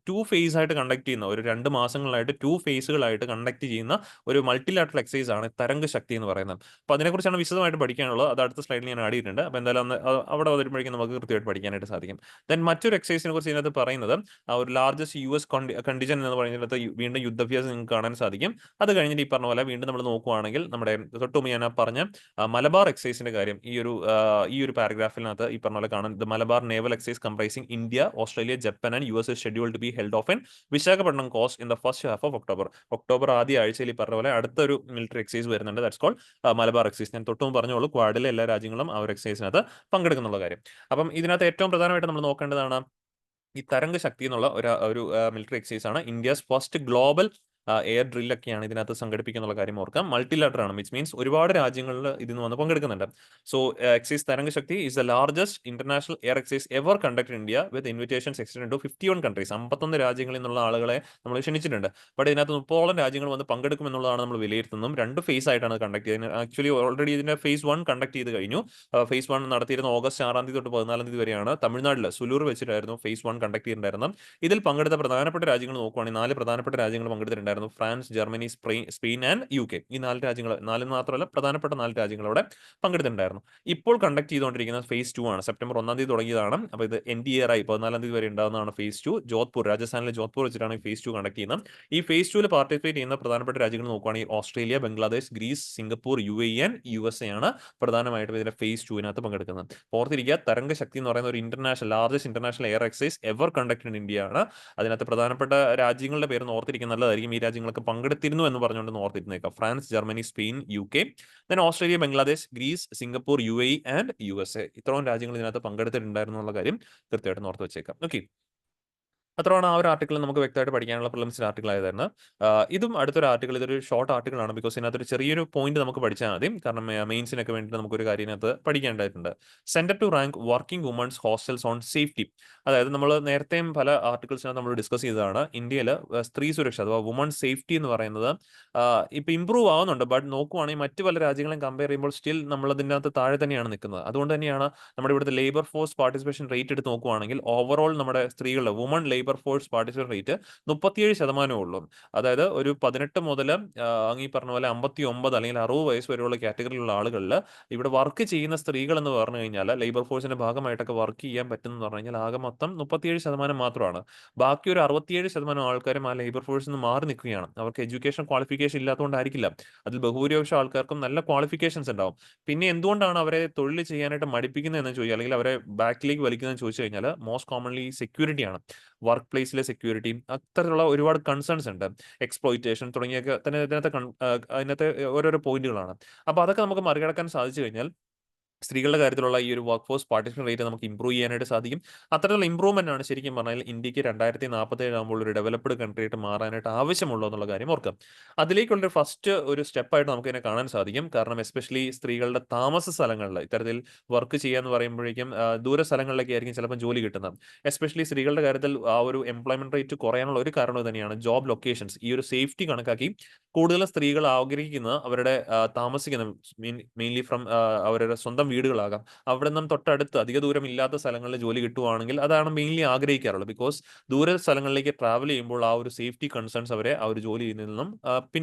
2 ഫേസ് ആയിട്ട് കണ്ടക്ട് ചെയ്യുന്ന ഒരു 2 മാസങ്ങളായിട്ട് 2 ഫേസുകളായിട്ട് കണ്ടക്ട് ചെയ്യുന്ന ഒരു മൾട്ടിലാറ്ററൽ എക്സസൈസ് ആണ് തരംഗ ശക്തി എന്ന് പറയുന്നത്. അപ്പോൾ അതിനെക്കുറിച്ചാണ് വിശദമായിട്ട് പഠിക്കാനുള്ളത്. അത് അടുത്ത സ്ലൈഡിൽ ഞാൻ ആഡ് ചെയ്തിട്ടുണ്ട്. അപ്പോൾ എന്തായാലും അവിടെ വരുമ്പോഴേക്കും നമുക്ക് കൃത്യമായിട്ട് പഠിക്കാനായിട്ട് സാധിക്കും. ദെൻ മറ്റൊരു എക്സസൈസിനെ കുറിച്ച് ഇതിനകത്ത് പറയുന്നത് ഒരു ലാർജസ്റ്റ് യു എസ് കണ്ടിജൻ എന്ന് പറയുന്നത് വീണ്ടും യുദ്ധാഭ്യാസം നിങ്ങൾക്ക് കാണാൻ സാധിക്കും. അത് കഴിഞ്ഞിട്ട് ഈ പറഞ്ഞ പോലെ വീണ്ടും നമ്മൾ നോക്കുവാണെങ്കിൽ നമ്മുടെ തൊട്ടുമുമ്പ് ഞാൻ പറഞ്ഞ മലബാർ എക്സസൈസിന്റെ കാര്യം ഈ ഒരു പാരഗ്രാഫിനകത്ത് ഈ പറഞ്ഞ പോലെ കാണാൻ the Malabar naval exercise comprising India, Australia, Japan and US is scheduled to be held off in Visakhapatnam coast in the first half of October. October ആദ്യ ആഴ്ചയിൽ ഈ പറഞ്ഞ പോലെ അടുത്തൊരു മിലിറ്ററി എക്സസൈസ് വരുന്നുണ്ട്. That's called Malabar exercise. ഞാൻ തൊട്ടും പറഞ്ഞോളൂ, ക്വാഡിലെ എല്ലാ രാജ്യങ്ങളും ആ ഒരു എക്സസൈസിനകത്ത് പങ്കെടുക്കുന്നുള്ള കാര്യം. അപ്പം ഇതിനകത്ത് ഏറ്റവും പ്രധാനമായിട്ട് നമ്മൾ നോക്കേണ്ടതാണ് ഈ തരംഗ ശക്തി എന്നുള്ള ഒരു മിലിറ്ററി എക്സസൈസ് ആണ്. ഇന്ത്യസ് ഫസ്റ്റ് ഗ്ലോബൽ എയർ ഡ്രില്ലൊക്കെയാണ് ഇതിനകത്ത് സംഘടിപ്പിക്കുന്ന കാര്യം ഓർക്കാം. മൾട്ടിലാറ്റർ ആണ്, വിച്ച് മീൻസ് ഒരുപാട് രാജ്യങ്ങളിൽ ഇതിന് വന്ന് പങ്കെടുക്കുന്നുണ്ട്. So exercise Tarang Shakti is the largest international air exercise ever conduct India with invitations extend to 51 countries. 51 രാജ്യങ്ങളിൽ നിന്നുള്ള ആളുകളെ നമ്മൾ ക്ഷണിച്ചിട്ടുണ്ട്. ബട്ട് ഇതിനകത്ത് 30ഓളം രാജ്യങ്ങൾ വന്ന് പങ്കെടുക്കും എന്നുള്ളതാണ് നമ്മൾ വിലയിരുത്തുന്നതും. 2 ഫേസ് ആയിട്ടാണ് കണ്ടക്ട് ചെയ്യുന്നത്. ആക്ച്വലി ഓൾറെഡി ഇതിന്റെ ഫേസ് 1 കണ്ടക്ട് ചെയ്ത് കഴിഞ്ഞു. ഫേസ് 1 നടത്തിയിരുന്ന ഓഗസ്റ്റ് 6 തീയതി തൊട്ട് 14 തീയതി വരെയാണ്. തമിഴ്നാട്ടിൽ സുലൂർ വെച്ചിട്ടായിരുന്നു ഫേസ് 1 കണ്ടക്ട് ചെയ്തിട്ടുണ്ടായിരുന്നത്. ഇതിൽ പങ്കെടുത്ത പ്രധാനപ്പെട്ട രാജ്യങ്ങൾ നോക്കുവാണെങ്കിൽ 4 പ്രധാനപ്പെട്ട രാജ്യങ്ങൾ പങ്കെടുത്തിട്ടുണ്ടായിരുന്നു. France, Germany, Spain and UK. ഈ 4 രാജ്യങ്ങൾ, 4 മാത്രമല്ല പ്രധാനപ്പെട്ട 4 രാജ്യങ്ങളോടെ പങ്കെടുത്തിട്ടുണ്ടായിരുന്നു. ഇപ്പോൾ കണ്ടക്ട് ചെയ്തുകൊണ്ടിരിക്കുന്ന ഫേസ് 2 ആണ്. സെപ്റ്റംബർ 1 തീയതി തുടങ്ങിയതാണ്. അപ്പോൾ ഇത് NDRI 14 തീയതി വരെ ഉണ്ടാകുന്നതാണ് ഫേസ് 2. ജോധ്പൂർ, രാജസ്ഥാനിലെ ജോധ്പൂർ വെച്ചിട്ടാണ് ഈ ഫേസ് 2 കണ്ടക്ട് ചെയ്യുന്നത്. ഈ ഫേസ് 2 പാർട്ടിസിപ്പേറ്റ് ചെയ്യുന്ന പ്രധാനപ്പെട്ട രാജ്യങ്ങൾ നോക്കുകയാണെങ്കിൽ Australia, Bangladesh, Greece, Singapore, UAE and USA ആണ് പ്രധാനമായിട്ടും ഇതിന്റെ ഫേസ് 2 പങ്കെടുക്കുന്നത്. ഓർത്തിരിക്കുക, തരംഗ ശക്തി എന്ന് പറയുന്ന ഒരു largest international air exercise ever conduct in India ആണ്. അതിനകത്ത് പ്രധാനപ്പെട്ട രാജ്യങ്ങളുടെ പേര് ഓർത്തിരിക്കുന്നത് നല്ലതായിരിക്കും. ഈ രാജ്യങ്ങളൊക്കെ പങ്കെടുത്തിരുന്നു എന്ന് പറഞ്ഞുകൊണ്ട് ഓർത്തിരുന്നേക്കാം. France, Germany, Spain, UK, then Australia, Bangladesh, Greece, Singapore, UAE and USA. ഇത്രയും രാജ്യങ്ങൾ ഇതിനകത്ത് പങ്കെടുത്തിട്ടുണ്ടായിരുന്നു എന്നുള്ള കാര്യം കൃത്യമായിട്ട് ഓർത്ത് വെച്ചേക്കാം. ഓക്കെ, അത്രയാണ് ആ ഒരു ആർട്ടിക്കിൾ നമുക്ക് വ്യക്തമായിട്ട് പഠിക്കാനുള്ള പ്രിലിംസിന്റെ ആർട്ടിക്കിൾ ആയതായിരുന്നു. ഇതും അടുത്തൊരു ആർട്ടിക്കിൾ, ഇതൊരു ഷോർട്ട് ആർട്ടിക്കിൾ ആണ്. ബിക്കോസ് ഇതിനകത്തൊരു ചെറിയൊരു പോയിന്റ് നമുക്ക് പഠിച്ചാൽ മതി. കാരണം മെയിൻസിനൊക്കെ വേണ്ടിയിട്ട് നമുക്കൊരു കാര്യം ഇതിനകത്ത് പഠിക്കേണ്ടതായിട്ടുണ്ട്. Centre to rank working women's hostels on safety. അതായത് നമ്മൾ നേരത്തെയും പല ആർട്ടിക്കിൾസിനകത്ത് നമ്മൾ ഡിസ്കസ് ചെയ്തതാണ്. ഇന്ത്യയിൽ സ്ത്രീ സുരക്ഷ അഥവാ വുമൺ സേഫ്റ്റി എന്ന് പറയുന്നത് ഇപ്പൊ ഇംപ്രൂവ് ആവുന്നുണ്ട്. ബട്ട് നോക്കുവാണെങ്കിൽ മറ്റു പല രാജ്യങ്ങളെയും കമ്പയർ ചെയ്യുമ്പോൾ സ്റ്റിൽ നമ്മൾ അതിനകത്ത് താഴെ തന്നെയാണ് നിൽക്കുന്നത്. അതുകൊണ്ട് തന്നെയാണ് നമ്മുടെ ഇവിടുത്തെ ലേബർ ഫോഴ്സ് പാർട്ടിസിപ്പേഷൻ റേറ്റ് എടുത്ത് നോക്കുവാണെങ്കിൽ ഓവറോൾ നമ്മുടെ സ്ത്രീകളുടെ woman labour force participation rate 37% ഉള്ളൂ. അതായത് ഒരു 18 മുതൽ ഈ പറഞ്ഞ പോലെ 59 അല്ലെങ്കിൽ 60 വയസ്സ് വരെയുള്ള കാറ്റഗറിയിലുള്ള ആളുകളിൽ ഇവിടെ വർക്ക് ചെയ്യുന്ന സ്ത്രീകൾ എന്ന് പറഞ്ഞു കഴിഞ്ഞാൽ ലേബർ ഫോഴ്സിന്റെ ഭാഗമായിട്ടൊക്കെ വർക്ക് ചെയ്യാൻ പറ്റുന്ന പറഞ്ഞു കഴിഞ്ഞാൽ ആകെ മൊത്തം 37% മാത്രമാണ്. ബാക്കി ഒരു 67% ആൾക്കാരും ആ ലേബർ ഫോഴ്സിൽ നിന്ന് മാറി നിൽക്കുകയാണ്. അവർക്ക് എഡ്യൂക്കേഷൻ ക്വാളിഫിക്കേഷൻ ഇല്ലാത്തതുകൊണ്ടായിരിക്കില്ല. അതിൽ ബഹുഭൂരിപക്ഷം ആൾക്കാർക്കും നല്ല ക്വാളിഫിക്കേഷൻസ് ഉണ്ടാവും. പിന്നെ എന്തുകൊണ്ടാണ് അവരെ തൊഴിൽ ചെയ്യാനായിട്ട് മടിപ്പിക്കുന്നത് എന്ന് ചോദിച്ചാൽ, അല്ലെങ്കിൽ അവരെ ബാക്കിലേക്ക് വലിക്കുന്നതെന്ന് ചോദിച്ചു കഴിഞ്ഞാൽ മോസ്റ്റ് കോമൺലി സെക്യൂരിറ്റിയാണ്. വർക്ക് പ്ലേസിലെ സെക്യൂരിറ്റിയും അത്തരത്തിലുള്ള ഒരുപാട് കൺസേൺസ് ഉണ്ട്. എക്സ്പ്ലോയിറ്റേഷൻ തുടങ്ങിയൊക്കെ തന്നെ അതിനകത്തെ ഓരോരോ പോയിന്റുകളാണ്. അപ്പോൾ അതൊക്കെ നമുക്ക് മറികടക്കാൻ സാധിച്ചു കഴിഞ്ഞാൽ സ്ത്രീകളുടെ കാര്യത്തിലുള്ള ഈ ഒരു വർക്ക് ഫോഴ്സ് പാർട്ടിസിപ്പേഷൻ റേറ്റ് നമുക്ക് ഇംപ്രൂവ് ചെയ്യാനായിട്ട് സാധിക്കും. അത്തരത്തിലുള്ള ഇംപ്രൂവ്മെന്റ് ആണ് ശരിക്കും പറഞ്ഞാൽ ഇന്ത്യക്ക് 2047 ആകുമ്പോൾ ഒരു ഡെവലപ്ഡ് കൺട്രി ആയിട്ട് മാറാനായിട്ട് ആവശ്യമുള്ളൂ എന്നുള്ള കാര്യം ഓർക്കാം. അതിലേക്കുള്ള ഫസ്റ്റ് ഒരു സ്റ്റെപ്പായിട്ട് നമുക്ക് ഇതിനെ കാണാൻ സാധിക്കും. കാരണം എസ്പെഷ്യലി സ്ത്രീകളുടെ താമസ സ്ഥലങ്ങളിൽ ഇത്തരത്തിൽ വർക്ക് ചെയ്യാന്ന് പറയുമ്പോഴേക്കും ദൂര സ്ഥലങ്ങളിലൊക്കെ ആയിരിക്കും ചിലപ്പോൾ ജോലി കിട്ടുന്നത്. എസ്പെഷ്യലി സ്ത്രീകളുടെ കാര്യത്തിൽ ആ ഒരു എംപ്ലോയ്മെന്റ് റേറ്റ് കുറയാനുള്ള ഒരു കാരണം തന്നെയാണ് ജോബ് ലൊക്കേഷൻസ്. ഈ ഒരു സേഫ്റ്റി കണക്കാക്കി കൂടുതൽ സ്ത്രീകൾ ആഗ്രഹിക്കുന്ന അവരുടെ താമസിക്കുന്ന മെയിൻലി ഫ്രം അവരുടെ സ്വന്തം വീടുകളാകാം, അവിടെ നിന്നും തൊട്ടടുത്ത് അധിക ദൂരം ഇല്ലാത്ത സ്ഥലങ്ങളിൽ ജോലി കിട്ടുവാണെങ്കിൽ അതാണ് മെയിൻലി ആഗ്രഹിക്കാറുള്ളത്. ബിക്കോസ് ദൂര സ്ഥലങ്ങളിലേക്ക് ട്രാവൽ ചെയ്യുമ്പോൾ ആ ഒരു സേഫ്റ്റി കൺസേൺസ് അവരെ ആ ഒരു ജോലിയിൽ നിന്നും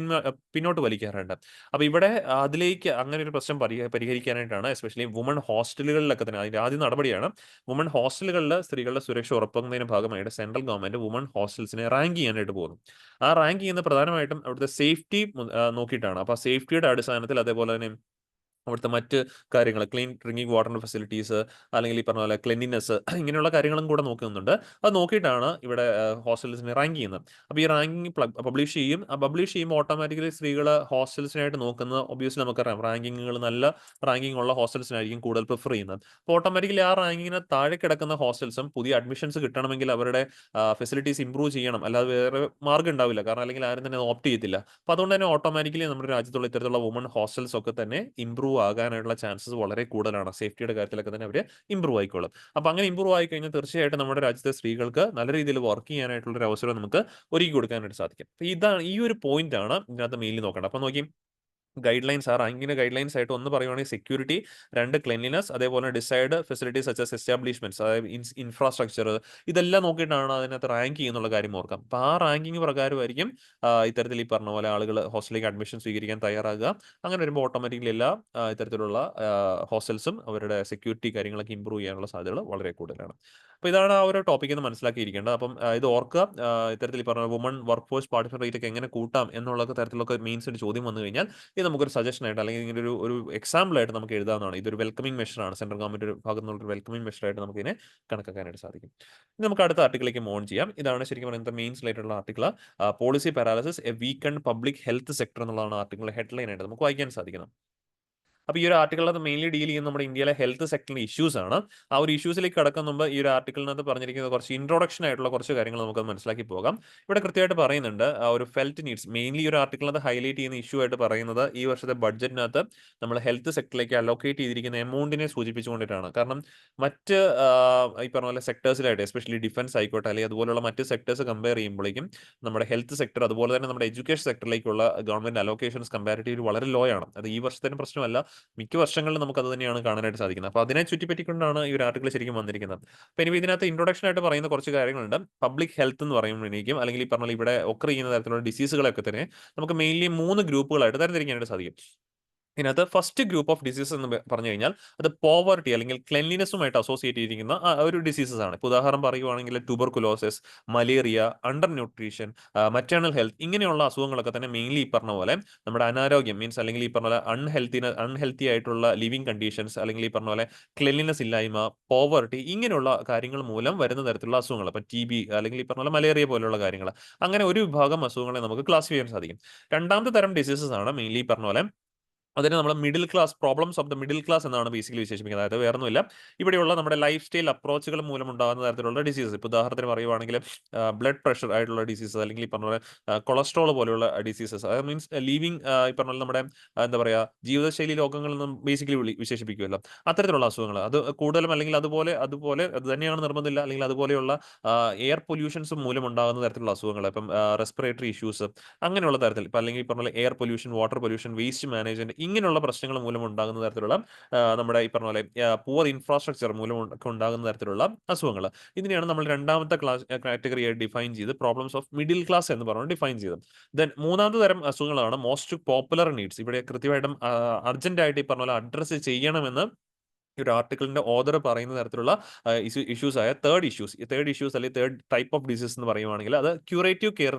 പിന്നോട്ട് വലിക്കാറുണ്ട്. അപ്പോൾ ഇവിടെ അതിലേക്ക് അങ്ങനെ ഒരു പ്രശ്നം പരിഹരിക്കാനായിട്ടാണ് എസ്പെഷ്യലി വുമൺ ഹോസ്റ്റലുകളിലൊക്കെ തന്നെ അതിന്റെ ആദ്യ നടപടിയാണ്. വുമൺ ഹോസ്റ്റലുകളിൽ സ്ത്രീകളുടെ സുരക്ഷ ഉറപ്പാക്കുന്നതിന് ഭാഗമായിട്ട് സെൻട്രൽ ഗവൺമെന്റ് വുമൺ ഹോസ്റ്റൽസിനെ റാങ്ക് ചെയ്യാനായിട്ട് പോകുന്നു. ആ റാങ്ക് ചെയ്യുന്നത് പ്രധാനമായിട്ടും അവിടുത്തെ സേഫ്റ്റി നോക്കിയിട്ടാണ്. അപ്പോൾ ആ സേഫ്റ്റിയുടെ അടിസ്ഥാനത്തിൽ അതേപോലെ തന്നെ അവിടുത്തെ മറ്റ് കാര്യങ്ങൾ, ക്ലീൻ ഡ്രിങ്കിങ് വാട്ടറിന്റെ ഫെസിലിറ്റീസ്, അല്ലെങ്കിൽ ഈ പറഞ്ഞ പോലെ ക്ലെൻലിനെസ്, ഇങ്ങനെയുള്ള കാര്യങ്ങളും കൂടെ നോക്കുന്നുണ്ട്. അത് നോക്കിയിട്ടാണ് ഇവിടെ ഹോസ്റ്റൽസിനെ റാങ്ക് ചെയ്യുന്നത്. അപ്പോൾ ഈ റാങ്കിങ് പബ്ലിഷ് ചെയ്യും. ആ പബ്ലിഷ് ചെയ്യുമ്പോൾ ഓട്ടോമാറ്റിക്കലി സ്ത്രീകൾ ഹോസ്റ്റൽസിനായിട്ട് നോക്കുന്നത് ഒബ്വിയസ്ലി നമുക്കറിയാം, റാങ്കിങ്ങുകൾ നല്ല റാങ്കിങ് ഉള്ള ഹോസ്റ്റൽസിനായിരിക്കും കൂടുതൽ പ്രിഫർ ചെയ്യുന്നത്. അപ്പോൾ ഓട്ടോമാറ്റിക്കലി ആ റാങ്കിങ്ങിന് താഴെ കിടക്കുന്ന ഹോസ്റ്റൽസും പുതിയ അഡ്മിഷൻസ് കിട്ടണമെങ്കിൽ അവരുടെ ഫെസിലിറ്റീസ് ഇംപ്രൂവ് ചെയ്യണം. അല്ലാതെ വേറെ മാർഗ്ഗം ഉണ്ടാവില്ല. കാരണം അല്ലെങ്കിൽ ആരും തന്നെ ഓപ്റ്റ് ചെയ്യത്തില്ല. അപ്പോൾ അതുകൊണ്ട് തന്നെ ഓട്ടോമാറ്റിക്കലി നമ്മുടെ രാജ്യത്തുള്ള ഇത്തരത്തിലുള്ള വുമൺ ഹോസ്റ്റൽസ് ഒക്കെ തന്നെ ഇംപ്രൂവ് ഇമ്പ്രൂവ് ആകാനായിട്ടുള്ള ചാൻസസ് വളരെ കൂടുതലാണ്. സേഫ്റ്റിയുടെ കാര്യത്തിലൊക്കെ തന്നെ അവർ ഇമ്പ്രൂവ് ആയിക്കോളും. അപ്പോൾ അങ്ങനെ ഇമ്പ്രൂവ് ആയി കഴിഞ്ഞാൽ തീർച്ചയായിട്ടും നമ്മുടെ രാജ്യത്തെ സ്ത്രീകൾക്ക് നല്ല രീതിയിൽ വർക്ക് ചെയ്യാനായിട്ടുള്ള ഒരു അവസരം നമുക്ക് ഒരുക്കി കൊടുക്കാനായിട്ട് സാധിക്കും. അപ്പോൾ ഇതാണ് ഈ ഒരു പോയിന്റാണ് ഇതിനകത്ത് മെയിൻലി നോക്കേണ്ടത്. അപ്പോൾ നോക്കി ഗൈഡ് ലൈൻസ് ആ റാങ്കിങ്ങിന്റെ ഗൈഡ് ലൈൻസ് ആയിട്ട് ഒന്ന് പറയുവാണെങ്കിൽ സെക്യൂരിറ്റി, 2 ക്ലെൻലിനെസ്, അതേപോലെ decide facilities such as establishments, അതായത് ഇൻഫ്രാസ്ട്രക്ചർ, ഇതെല്ലാം നോക്കിയിട്ടാണ് അതിനകത്ത് റാങ്ക് ചെയ്യുന്നുള്ള കാര്യം ഓർക്കാം. അപ്പോൾ ആ റാങ്കിങ് പ്രകാരമായിരിക്കും ഇത്തരത്തിൽ ഈ പറഞ്ഞ പോലെ ആളുകൾ ഹോസ്റ്റലിലേക്ക് അഡ്മിഷൻ സ്വീകരിക്കാൻ തയ്യാറാകുക. അങ്ങനെ വരുമ്പോൾ ഓട്ടോമാറ്റിക്കലി എല്ലാ ഇത്തരത്തിലുള്ള ഹോസ്റ്റൽസും അവരുടെ സെക്യൂരിറ്റി കാര്യങ്ങളൊക്കെ ഇമ്പ്രൂവ് ചെയ്യാനുള്ള സാധ്യതകൾ വളരെ കൂടുതലാണ്. അപ്പോൾ ഇതാണ് ആ ഒരു ടോപ്പിക് എന്ന് മനസ്സിലാക്കിയിരിക്കേണ്ടത്. അപ്പം ഇത് ഓർക്കുക, ഇത്തരത്തിൽ ഈ പറഞ്ഞ woman work force participation rate ഒക്കെ എങ്ങനെ കൂട്ടാം എന്നുള്ള തരത്തിലൊക്കെ മീൻസ് ഒരു ചോദ്യം വന്നു കഴിഞ്ഞാൽ ഇത് നമുക്കൊരു സജഷൻ ആയിട്ട് അല്ലെങ്കിൽ ഇങ്ങനെ ഒരു എക്സാമ്പിൾ ആയിട്ട് നമുക്ക് എഴുതാവുന്നതാണ്. ഇതൊരു വെൽക്കമിംഗ് മെഷറാണ്. സെൻട്രൽ ഗവൺമെന്റ് ഒരു ഭാഗത്തു നിന്നുള്ള ഒരു വെൽക്കമിംഗ് മെഷറായിട്ട് നമുക്ക് ഇതിനെ കണക്കാക്കാനായിട്ട് സാധിക്കും. ഇനി നമുക്ക് അടുത്ത ആർട്ടിക്കിലേക്ക് മൂവ് ഓൺ ചെയ്യാം. ഇതാണ് ശരിക്കും പറയുന്നത് മെയിൻസ് ആയിട്ടുള്ള article. Policy paralysis A weekend public health sector എന്നുള്ളതാണ് ആർട്ടിക്കിളിന്റെ ഹെഡ്ലൈൻ ആയിട്ട് നമുക്ക് വായിക്കാൻ സാധിക്കുന്നത്. അപ്പോൾ ഈ ഒരു ആർട്ടിക്കിളിനകത്ത് മെയിൻലി ഡീൽ ചെയ്യുന്ന നമ്മുടെ ഇന്ത്യയിലെ ഹെൽത്ത് സെക്ടറിന്റെ ഇഷ്യൂസ് ആണ്. ആ ഒരു ഇഷ്യൂസിലേക്ക് കടക്കുന്ന മുമ്പ് ഈ ഒരു ആർട്ടിക്കിളിനകത്ത് പറഞ്ഞിരിക്കുന്ന കുറച്ച് ഇൻട്രൊഡക്ഷൻ ആയിട്ടുള്ള കുറച്ച് കാര്യങ്ങൾ നമുക്ക് മനസ്സിലാക്കി പോകാം. ഇവിടെ കൃത്യമായിട്ട് പറയുന്നുണ്ട് ആ ഒരു ഫെൽറ്റ് നീഡ്സ്. മെയിൻലി ഈ ഒരു ആർട്ടിക്കിളിനകത്ത് ഹൈലൈറ്റ് ചെയ്യുന്ന ഇഷ്യൂ ആയിട്ട് പറയുന്നത് ഈ വർഷത്തെ ബഡ്ജറ്റിനകത്ത് നമ്മൾ ഹെൽത്ത് സെക്ടറിലേക്ക് അലോക്കേറ്റ് ചെയ്തിരിക്കുന്ന എമൗണ്ടിനെ സൂചിപ്പിച്ചുകൊണ്ടിട്ടാണ്. കാരണം മറ്റ് ഈ പറഞ്ഞ പോലെ സെക്ടേഴ്സിലായിട്ട് എസ്പെഷ്യലി ഡിഫൻസ് ആയിക്കോട്ടെ അല്ലെങ്കിൽ അതുപോലുള്ള മറ്റ് സെക്ടേഴ്സ് കമ്പയർ ചെയ്യുമ്പോഴേക്കും നമ്മുടെ ഹെൽത്ത് സെക്ടർ അതുപോലെ തന്നെ നമ്മുടെ എഡ്യൂക്കേഷൻ സെക്ടറിലേക്കുള്ള ഗവൺമെന്റ് അലോക്കേഷൻസ് കമ്പാരിറ്റീവ്ലി വളരെ ലോ ആണ്. അത് ഈ വർഷത്തിന് പ്രശ്നമല്ല, മിക്ക വർഷങ്ങളിലും നമുക്ക് അത് തന്നെയാണ് കാണാനായിട്ട് സാധിക്കുന്നത്. അപ്പോൾ അതിനെ ചുറ്റിപ്പറ്റിക്കൊണ്ടാണ് ഈ ഒരു ആർട്ടിക്കിൾ ശരിക്കും വന്നിരിക്കുന്നത്. അപ്പോൾ ഇനി ഇതിനകത്ത് ഇൻട്രൊഡക്ഷൻ ആയിട്ട് പറയുന്ന കുറച്ച് കാര്യങ്ങളുണ്ട്. പബ്ലിക് ഹെൽത്ത് എന്ന് പറയുമ്പോഴേക്കും അല്ലെങ്കിൽ ഈ പറഞ്ഞ ഇവിടെ ഒക്കർ ചെയ്യുന്ന തരത്തിലുള്ള ഡിസീസുകളൊക്കെ തന്നെ നമുക്ക് മെയിൻലി 3 ഗ്രൂപ്പുകളായിട്ട് തരംതിരിക്കാനായിട്ട് സാധിക്കും. ഇതിനകത്ത് ഫസ്റ്റ് ഗ്രൂപ്പ് ഓഫ് ഡിസീസസ് എന്ന് പറഞ്ഞു കഴിഞ്ഞാൽ അത് പോവർട്ടി അല്ലെങ്കിൽ ക്ലെൻലിനെസ്സുമായിട്ട് അസോസിയേറ്റ് ചെയ്തിരിക്കുന്ന ഒരു ഡിസീസസ് ആണ്. ഇപ്പോൾ ഉദാഹരണം പറയുവാണെങ്കിൽ tuberculosis, malaria, under nutrition, maternal health, ഇങ്ങനെയുള്ള അസുഖങ്ങളൊക്കെ തന്നെ മെയിൻലി ഈ പറഞ്ഞ പോലെ നമ്മുടെ അനാരോഗ്യം മീൻസ് അല്ലെങ്കിൽ ഈ പറഞ്ഞ പോലെ അൺഹെൽത്തി ആയിട്ടുള്ള ലിവിങ് കണ്ടീഷൻസ് അല്ലെങ്കിൽ ഈ പറഞ്ഞ പോലെ ക്ലെൻലിനെസ് ഇല്ലായ്മ, പോവർട്ടി, ഇങ്ങനെയുള്ള കാര്യങ്ങൾ മൂലം വരുന്ന തരത്തിലുള്ള അസുഖങ്ങൾ. ഇപ്പം TB അല്ലെങ്കിൽ ഈ പറഞ്ഞ പോലെ മലേറിയ പോലുള്ള കാര്യങ്ങൾ, അങ്ങനെ ഒരു വിഭാഗം അസുഖങ്ങളെ നമുക്ക് ക്ലാസിഫൈ ചെയ്യാൻ സാധിക്കും. രണ്ടാമത്തെ തരം ഡിസീസസ് ആണ് മെയിൻലി പറഞ്ഞ പോലെ അതിനെ നമ്മൾ middle class problems of the middle class എന്നാണ് ബേസിക്കലി വിശേഷിപ്പിക്കുന്നത്. അതായത് വേറൊന്നുമില്ല, ഇവിടെയുള്ള നമ്മുടെ ലൈഫ് സ്റ്റൈൽ അപ്രോച്ചുകൾ മൂലം ഉണ്ടാകുന്ന തരത്തിലുള്ള ഡിസീസസ്. ഇപ്പോൾ ഉദാഹരണത്തിന് പറയുവാണെങ്കിൽ ബ്ലഡ് പ്രഷർ ആയിട്ടുള്ള ഡിസീസസ് അല്ലെങ്കിൽ ഈ പറഞ്ഞ പോലെ കൊളസ്ട്രോൾ പോലെയുള്ള ഡിസീസസ്, അത് മീൻസ് ലീവിങ് ഈ പറഞ്ഞ പോലെ നമ്മുടെ എന്താ പറയുക ജീവിതശൈലി രോഗങ്ങളിൽ നിന്നും ബേസിക്കലി വിശേഷിപ്പിക്കുമല്ലോ, അത്തരത്തിലുള്ള അസുഖങ്ങൾ. അത് കൂടുതലും അല്ലെങ്കിൽ അതുപോലെ അതുപോലെ അത് തന്നെയാണ് നിർബന്ധമില്ല, അല്ലെങ്കിൽ അതുപോലെയുള്ള എയർ പൊല്യൂഷൻസ് മൂലം ഉണ്ടാകുന്ന തരത്തിലുള്ള അസുഖങ്ങൾ, ഇപ്പം റെസ്പിറേറ്ററി ഇഷ്യൂസ്, അങ്ങനെയുള്ള തരത്തിൽ ഇപ്പം അല്ലെങ്കിൽ ഈ പറഞ്ഞ air pollution, water pollution, waste management, ഇങ്ങനെയുള്ള പ്രശ്നങ്ങൾ മൂലം ഉണ്ടാകുന്ന തരത്തിലുള്ള നമ്മുടെ ഈ പറഞ്ഞ പോലെ പുവർ ഇൻഫ്രാസ്ട്രക്ചർ മൂലം ഒക്കെ ഉണ്ടാകുന്ന തരത്തിലുള്ള അസുഖങ്ങൾ. ഇതിനെയാണ് നമ്മൾ രണ്ടാമത്തെ കാറ്റഗറി ആയിട്ട് ഡിഫൈൻ ചെയ്ത് പ്രോബ്ലംസ് ഓഫ് മിഡിൽ ക്ലാസ് എന്ന് പറഞ്ഞു ഡിഫൈൻ ചെയ്തത്. ദെൻ മൂന്നാമത്തെ തരം അസുഖങ്ങളാണ് മോസ്റ്റ് പോപ്പുലർ നീഡ്സ്. ഇവിടെ കൃത്യമായിട്ടും അർജന്റ് ആയിട്ട് ഈ പറഞ്ഞ പോലെ അഡ്രസ്സ് ചെയ്യണമെന്ന് ഈ ഒരു ആർട്ടിക്കിളിന്റെ ഓദർ പറയുന്ന തരത്തിലുള്ള ഇഷ്യൂസ് ആയ തേർഡ് ഇഷ്യൂസ് അല്ലെങ്കിൽ തേർഡ് ടൈപ്പ് ഓഫ് ഡിസീസ് എന്ന് പറയുവാണെങ്കിൽ അത് ക്യൂറേറ്റീവ് കെയർ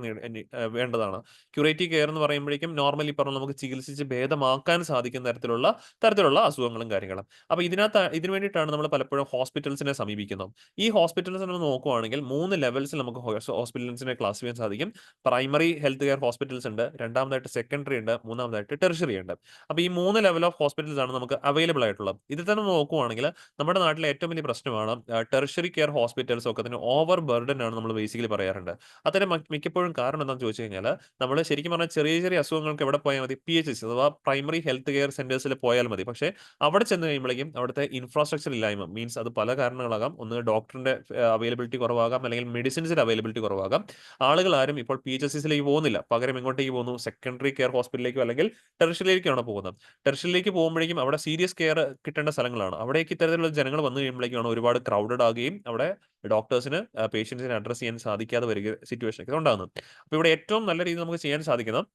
വേണ്ടതാണ്. ക്യൂറേറ്റീവ് കെയർ എന്ന് പറയുമ്പോഴേക്കും നോർമലി പറഞ്ഞാൽ നമുക്ക് ചികിത്സിച്ച് ഭേദമാക്കാൻ സാധിക്കുന്ന തരത്തിലുള്ള അസുഖങ്ങളും കാര്യങ്ങളും. അപ്പോൾ ഇതിനു വേണ്ടിയിട്ടാണ് നമ്മൾ പലപ്പോഴും ഹോസ്പിറ്റൽസിനെ സമീപിക്കുന്നത്. ഈ ഹോസ്പിറ്റൽസ് നമ്മൾ നോക്കുവാണെങ്കിൽ 3 ലെവൽസിൽ നമുക്ക് ഹോസ്പിറ്റൽസിനെ ക്ലാസ് ചെയ്യാൻ സാധിക്കും. പ്രൈമറി ഹെൽത്ത് കെയർ ഹോസ്പിറ്റൽസ് ഉണ്ട്, രണ്ടാമതായിട്ട് സെക്കൻഡറി ഉണ്ട്, മൂന്നാമതായിട്ട് ടെർഷറി ഉണ്ട്. അപ്പോൾ ഈ 3 ലെവൽ ഓഫ് ഹോസ്പിറ്റൽസ് ആണ് നമുക്ക് അവൈലബിൾ ആയിട്ടുള്ളത്. ഇതിൽ തന്നെ നോക്കുവാണെങ്കിൽ നമ്മുടെ നാട്ടിലെ ഏറ്റവും വലിയ പ്രശ്നമാണ് ടെർഷറി കെയർ ഹോസ്പിറ്റൽസ് ഒക്കെ തന്നെ ഓവർ ബർഡൻ ആണ് നമ്മൾ ബേസിക്കലി പറയാറുണ്ട്. അതിന് മിക്കപ്പോഴും കാരണം എന്താണെന്ന് ചോദിച്ചു കഴിഞ്ഞാൽ നമ്മൾ ശരിക്കും പറഞ്ഞാൽ ചെറിയ ചെറിയ അസുഖങ്ങൾക്ക് എവിടെ പോയാൽ മതി, PHS അഥവാ പ്രൈമറി ഹെൽത്ത് കെയർ സെന്റേഴ്സിൽ പോയാൽ മതി. പക്ഷേ അവിടെ ചെന്ന് കഴിയുമ്പോഴേക്കും അവിടുത്തെ ഇൻഫ്രാസ്ട്രക്ചർ ഇല്ലായ്മ മീൻസ് അത് പല കാരണങ്ങളാകാം. ഒന്ന് ഡോക്ടറിന്റെ അവൈലബിലിറ്റി കുറവാകാം, അല്ലെങ്കിൽ മെഡിസിൻസിന്റെ അവൈലബിലിറ്റി കുറവാകാം. ആളുകൾ ആരും ഇപ്പോൾ PHSസിലേക്ക് പോകുന്നില്ല, പകരം എങ്ങോട്ടേക്ക് പോകുന്നു, സെക്കൻഡറി കെയർ ഹോസ്പിറ്റലിലേക്കോ അല്ലെങ്കിൽ ടെർഷറിയിലേക്കാണ് പോകുന്നത്. ടെർഷറിയിലേക്ക് പോകുമ്പോഴേക്കും അവിടെ സീരിയസ് കെയർ കിട്ടേണ്ട സ്ഥലങ്ങളാണ്. അവിടേക്ക് ഇത്തരത്തിലുള്ള ജനങ്ങൾ വന്നു കഴിയുമ്പോഴേക്കാണ് ഒരുപാട് ക്രൗഡഡ് ആകുകയും അവിടെ ഡോക്ടേഴ്സിന് പേഷ്യൻസിനെ അഡ്രസ് ചെയ്യാൻ സാധിക്കാതെ വരിക സിറ്റുവേഷൻ ഒക്കെ ഉണ്ടാകുന്നത്. അപ്പോൾ ഇവിടെ ഏറ്റവും നല്ല രീതിയിൽ നമുക്ക് ചെയ്യാൻ സാധിക്കുന്നത്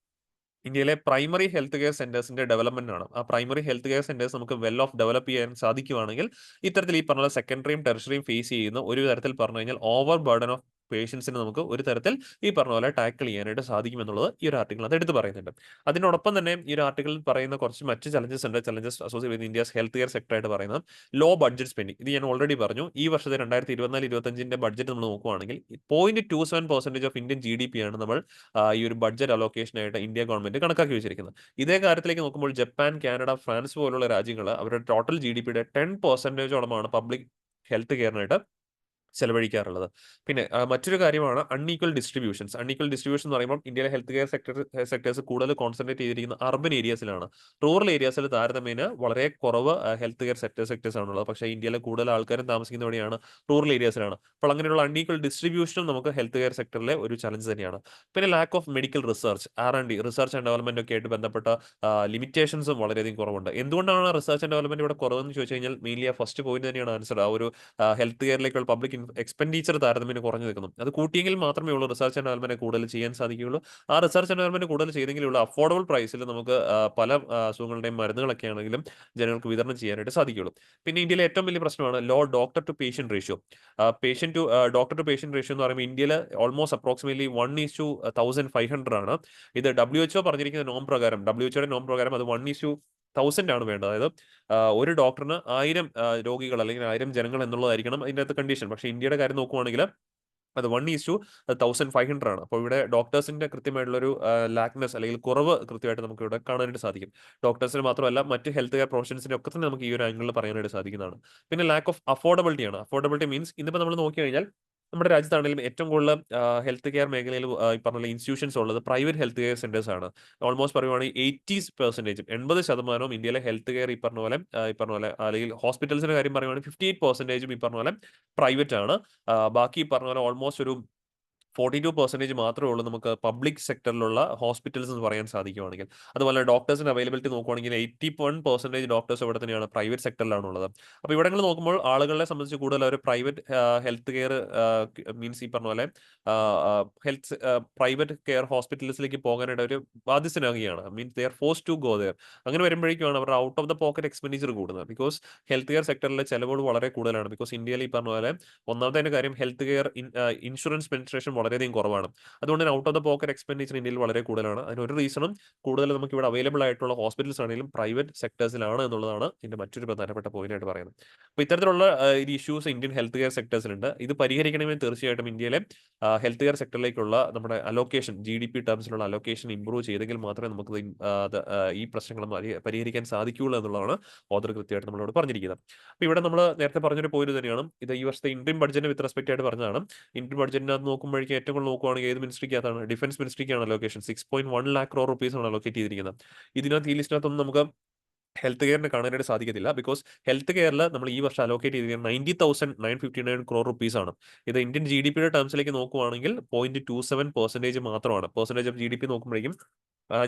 ഇന്ത്യയിലെ പ്രൈമറി ഹെൽത്ത് കെയർ സെന്റേഴ്സിന്റെ ഡെവലപ്മെന്റ് ആണ്. ആ പ്രൈമറി ഹെൽത്ത് കെയർ സെന്റേഴ്സ് നമുക്ക് വെൽ ഓഫ് ഡെവലപ്പ് ചെയ്യാൻ സാധിക്കുവാണെങ്കിൽ ഇത്തരത്തിൽ ഈ പറഞ്ഞ സെക്കൻഡറിയും ടെർഷറിയും ഫേസ് ചെയ്യുന്ന ഒരു തരത്തിൽ പറഞ്ഞു കഴിഞ്ഞാൽ ഓവർ ബർഡൻ ഓഫ് പേഷ്യൻസിന് നമുക്ക് ഒരു തരത്തിൽ ഈ പറഞ്ഞ പോലെ ടാക്കിൾ ചെയ്യാനായിട്ട് സാധിക്കും എന്നുള്ളത് ഈ ഒരു ആർട്ടിക്കിൾ അത് എടുത്ത് പറയുന്നുണ്ട്. അതിനോടൊപ്പം തന്നെ ഈ ഒരു ആർട്ടിക്കിളിൽ പറയുന്ന കുറച്ച് മറ്റ് ചലഞ്ചസ് ഉണ്ട്. Challenges associate with India's health care sector ആയിട്ട് പറയുന്നത് ലോ ബഡ്ജറ്റ് സ്പെൻഡിങ്. ഇത് ഞാൻ ഓൾറെഡി പറഞ്ഞു. ഈ വർഷത്തെ 2024-25 ബഡ്ജറ്റ് നമ്മൾ നോക്കുവാണെങ്കിൽ 0.27% ഓഫ് ഇന്ത്യൻ GDP ആണ് നമ്മൾ ഈ ഒരു ബഡ്ജറ്റ് അലോക്കേഷനായിട്ട് ഇന്ത്യ ഗവൺമെന്റ് കണക്കാക്കി വെച്ചിരിക്കുന്നത്. ഇതേ കാര്യത്തിലേക്ക് നോക്കുമ്പോൾ ജപ്പാൻ, കാനഡ, ഫ്രാൻസ് പോലുള്ള രാജ്യങ്ങൾ അവരുടെ ടോട്ടൽ GDPയുടെ 10% പബ്ലിക് ഹെൽത്ത് കെയറിനായിട്ട് ചെലവഴിക്കാറുള്ളത്. പിന്നെ മറ്റൊരു കാര്യമാണ് അൺഈക്വൽ ഡിസ്ട്രിബ്യൂഷൻസ്. അൺഈക്വൽ ഡിസ്ട്രിബ്യൂഷൻ എന്ന് പറയുമ്പോൾ ഇന്ത്യയിലെ ഹെൽത്ത് കെയർ സെക്ടേഴ്സ് കൂടുതൽ കോൺസെൻട്രേറ്റ് ചെയ്തിരിക്കുന്ന അർബൻ ഏരിയാസിലാണ്. റൂറൽ ഏരിയാസിൽ താരതമ്യേന വളരെ കുറവ് ഹെൽത്ത് കെയർ സെക്ടേഴ്സ് ആണുള്ളത്. പക്ഷേ ഇന്ത്യയിലെ കൂടുതൽ ആൾക്കാരും താമസിക്കുന്ന എവിടെയാണ്? റൂറൽ ഏരിയാസിലാണ്. അപ്പോൾ അങ്ങനെയുള്ള അൺഈക്വൽ ഡിസ്ട്രിബ്യൂഷനും നമുക്ക് ഹെൽത്ത് കെയർ സെക്ടറിലെ ഒരു ചലഞ്ച് തന്നെയാണ്. പിന്നെ lack of medical research, R&D, research and development ഒക്കെ ആയിട്ട് ബന്ധപ്പെട്ട ലിമിറ്റേഷൻസും വളരെയധികം കുറവുണ്ട്. എന്തുകൊണ്ടാണ് റിസർച്ച് ആൻഡ് ഡെവലപ്മെന്റ് ഇവിടെ കുറവെന്ന് ചോദിച്ചു കഴിഞ്ഞാൽ മെയിൻലി ആ ഫസ്റ്റ് പോയിന്റ് തന്നെയാണ് ആൻസർ. ആ ഒരു ഹെൽത്ത് കെയറിലേക്കുള്ള പബ്ലിക് എക്സ്പെൻഡിച്ചർ താരതമ്യേന കുറഞ്ഞു നിൽക്കുന്നു. അത് കൂട്ടിയെങ്കിൽ മാത്രമേ ഉള്ളൂ റിസർച്ച് ആൻഡ് ഡെവലപ്മെന്റ് കൂടുതൽ ചെയ്യാൻ സാധിക്കുകയുള്ളൂ. ആ റിസർച്ച് ആൻഡ് ഡെവലപ്മെന്റ് കൂടുതൽ ചെയ്തെങ്കിലേ ഉള്ളൂ അഫോർഡബിൾ പ്രൈസിൽ നമുക്ക് പല അസുഖങ്ങളുടെയും മരുന്നുകളൊക്കെ ആണെങ്കിലും ജനങ്ങൾക്ക് വിതരണം ചെയ്യാനായിട്ട് സാധിക്കുകയുള്ളൂ. പിന്നെ ഇന്ത്യയിലെ ഏറ്റവും വലിയ പ്രശ്നമാണ് low doctor to patient ratio. Patient to doctor to patient ratio എന്ന് പറയുമ്പോൾ ഇന്ത്യയിൽ ഓൾമോസ്റ്റ് അപ്രോക്സിമേറ്റ്ലി 1:1500 ആണ്. ഇത് WHO പറഞ്ഞിരിക്കുന്ന നോം പ്രകാരം, WHOയുടെ നോം പ്രകാരം അത് 1:1000 ആണ് വേണ്ടത്. അതായത് ഒരു ഡോക്ടറിന് 1000 രോഗികൾ അല്ലെങ്കിൽ 1000 ജനങ്ങൾ എന്നുള്ളതായിരിക്കണം അതിനകത്ത് കണ്ടീഷൻ. പക്ഷേ ഇന്ത്യയുടെ കാര്യം നോക്കുവാണെങ്കിൽ അത് 1:1500 ആണ്. അപ്പോൾ ഇവിടെ ഡോക്ടേഴ്സിന്റെ കൃത്യമായിട്ടുള്ള ഒരു ലാക്നെസ് അല്ലെങ്കിൽ കുറവ് കൃത്യമായിട്ട് നമുക്ക് ഇവിടെ കാണാനായിട്ട് സാധിക്കും. ഡോക്ടേഴ്സിന് മാത്രമല്ല മറ്റ് ഹെൽത്ത് കെയർ പ്രൊഫഷൻസിനെ ഒക്കെ തന്നെ നമുക്ക് ഈ ഒരു ആംഗിളിൽ പറയാനായിട്ട് സാധിക്കുന്നതാണ്. പിന്നെ ലാക്ക് ഓഫ് അഫോർഡബിലിറ്റി ആണ്. അഫോർഡബിലിറ്റി മീൻസ് ഇന്നിപ്പോൾ നമ്മൾ നോക്കി കഴിഞ്ഞാൽ നമ്മുടെ രാജ്യത്താണെങ്കിലും ഏറ്റവും കൂടുതൽ ഹെൽത്ത് കെയർ മേഖലയിൽ ഈ പറഞ്ഞ ഇൻസ്റ്റിറ്റ്യൂഷൻസ് ഉള്ളത് പ്രൈവറ്റ് ഹെൽത്ത് കെയർ സെന്റേഴ്സ് ആണ്. ഓൾമോസ്റ്റ് പറയുവാണെങ്കിൽ 80% ഇന്ത്യയിലെ ഹെൽത്ത് കെയർ ഈ പറഞ്ഞ പോലെ അല്ലെങ്കിൽ ഹോസ്പിറ്റൽസിന്റെ കാര്യം പറയുവാണെങ്കിൽ 58% ഈ പറഞ്ഞ പോലെ പ്രൈവറ്റ് ആണ്. ബാക്കി ഈ പറഞ്ഞ പോലെ ഓൾമോസ്റ്റ് ഒരു 42% മാത്രമേ ഉള്ളൂ നമുക്ക് പബ്ലിക് സെക്ടറിലുള്ള ഹോസ്പിറ്റൽസ് എന്ന് പറയാൻ സാധിക്കുവാണെങ്കിൽ. അതുപോലെ ഡോക്ടേഴ്സിന്റെ അവൈലബിലിറ്റി നോക്കുവാണെങ്കിൽ 81% ഡോക്ടേഴ്സ് ഇവിടെ തന്നെയാണ് പ്രൈവറ്റ് സെക്ടറിലാണ് ഉള്ളത്. അപ്പോൾ ഇവിടങ്ങൾ നോക്കുമ്പോൾ ആളുകളെ സംബന്ധിച്ച് കൂടുതൽ അവർ പ്രൈവറ്റ് ഹെൽത്ത് കെയർ മീൻസ് ഈ പറഞ്ഞ പോലെ ഹെൽത്ത് പ്രൈവറ്റ് കെയർ ഹോസ്പിറ്റൽസിലേക്ക് പോകാനായിട്ട് അവർ ബാധ്യസ്ഥനാകുകയാണ്. Means they are forced to go there. അങ്ങനെ വരുമ്പോഴേക്കുമാണ് അവരുടെ out of the pocket expenditure കൂടുന്നത്. ബിക്കോസ് ഹെൽത്ത് കെയർ സെക്ടറിലെ ചെലവുകൾ വളരെ കൂടുതലാണ്. ബിക്കോസ് ഇന്ത്യയിൽ ഈ പറഞ്ഞ പോലെ ഒന്നാമത്തെ കാര്യം ഹെൽത്ത് കെയർ ഇൻഷുറൻസ് പെനിട്രേഷൻ വളരെയധികം കുറവാണ്. അതുകൊണ്ട് തന്നെ out of the pocket expenditure ഇന്ത്യയിൽ വളരെ കൂടുതലാണ്. അതിനൊരു റീസണും കൂടുതൽ നമുക്ക് ഇവിടെ അവൈലബിൾ ആയിട്ടുള്ള ഹോസ്പിറ്റൽസ് ആണെങ്കിലും പ്രൈവറ്റ് സെക്ടേഴ്സിലാണ് എന്നുള്ളതാണ് ഇതിന്റെ മറ്റൊരു പ്രധാനപ്പെട്ട പോയിന്റ് ആയിട്ട് പറയുന്നത്. അപ്പോൾ ഇത്തരത്തിലുള്ള ഈ ഇഷ്യൂസ് ഇന്ത്യൻ ഹെൽത്ത് കെയർ സെക്ടേഴ്സിലുണ്ട്. ഇത് പരിഹരിക്കണമെങ്കിൽ തീർച്ചയായിട്ടും ഇന്ത്യയിലെ ഹെൽത്ത് കെയർ സെക്ടറിലേക്കുള്ള നമ്മുടെ അലോക്കേഷൻ GDP ടേംസിലുള്ള അലോക്കേഷൻ ഇംപ്രൂവ് ചെയ്തെങ്കിൽ മാത്രമേ നമുക്ക് ഈ പ്രശ്നങ്ങൾ പരിഹരിക്കാൻ സാധിക്കുകയുള്ളൂ എന്നുള്ളതാണ് ഓദർ കൃത്യമായിട്ട് നമ്മളോട് പറഞ്ഞിരിക്കുന്നത്. അപ്പോൾ ഇവിടെ നമ്മൾ നേരത്തെ പറഞ്ഞൊരു പോയിന്റ് തന്നെയാണ് ഇത് ഈ വർഷത്തെ ഇന്ത്യൻ ബഡ്ജറ്റ് വിത്ത് റെസ്പെക്ട് ആയിട്ട് പറഞ്ഞതാണ്. ഇന്ത്യൻ ബഡ്ജറ്റിനകത്ത് നോക്കുമ്പോഴേക്കും ഏറ്റവും കൂടുതൽ നോക്കുവാണെങ്കിൽ ഏത് മിനിസ്ട്രിക്കകത്താണ്? ഡിഫൻസ് മിനിസ്ട്രിക്കാണ് അലോക്കേഷൻ 6.1 lakh crore rupees ആണ് അലോക്കേറ്റ് ചെയ്തിരിക്കുന്നത്. ഇതിനകത്ത് ഈ ലിസ്റ്റിനകത്തൊന്നും നമുക്ക് ഹെൽത്ത് കെയറിനെ കാണാനായിട്ട് സാധിക്കത്തില്ല. ബിക്കോസ് ഹെൽത്ത് കെയറിൽ നമ്മൾ ഈ വർഷം അലോക്കേറ്റ് ചെയ്തിരിക്കുന്നത് 90,959 crore rupees ആണ്. ഇത് ഇന്ത്യൻ GDPയുടെ ടേംസിലേക്ക് നോക്കുവാണെങ്കിൽ 0.27% മാത്രമാണ്. പെർസെന്റേജ് ഓഫ് GDP നോക്കുമ്പോഴേക്കും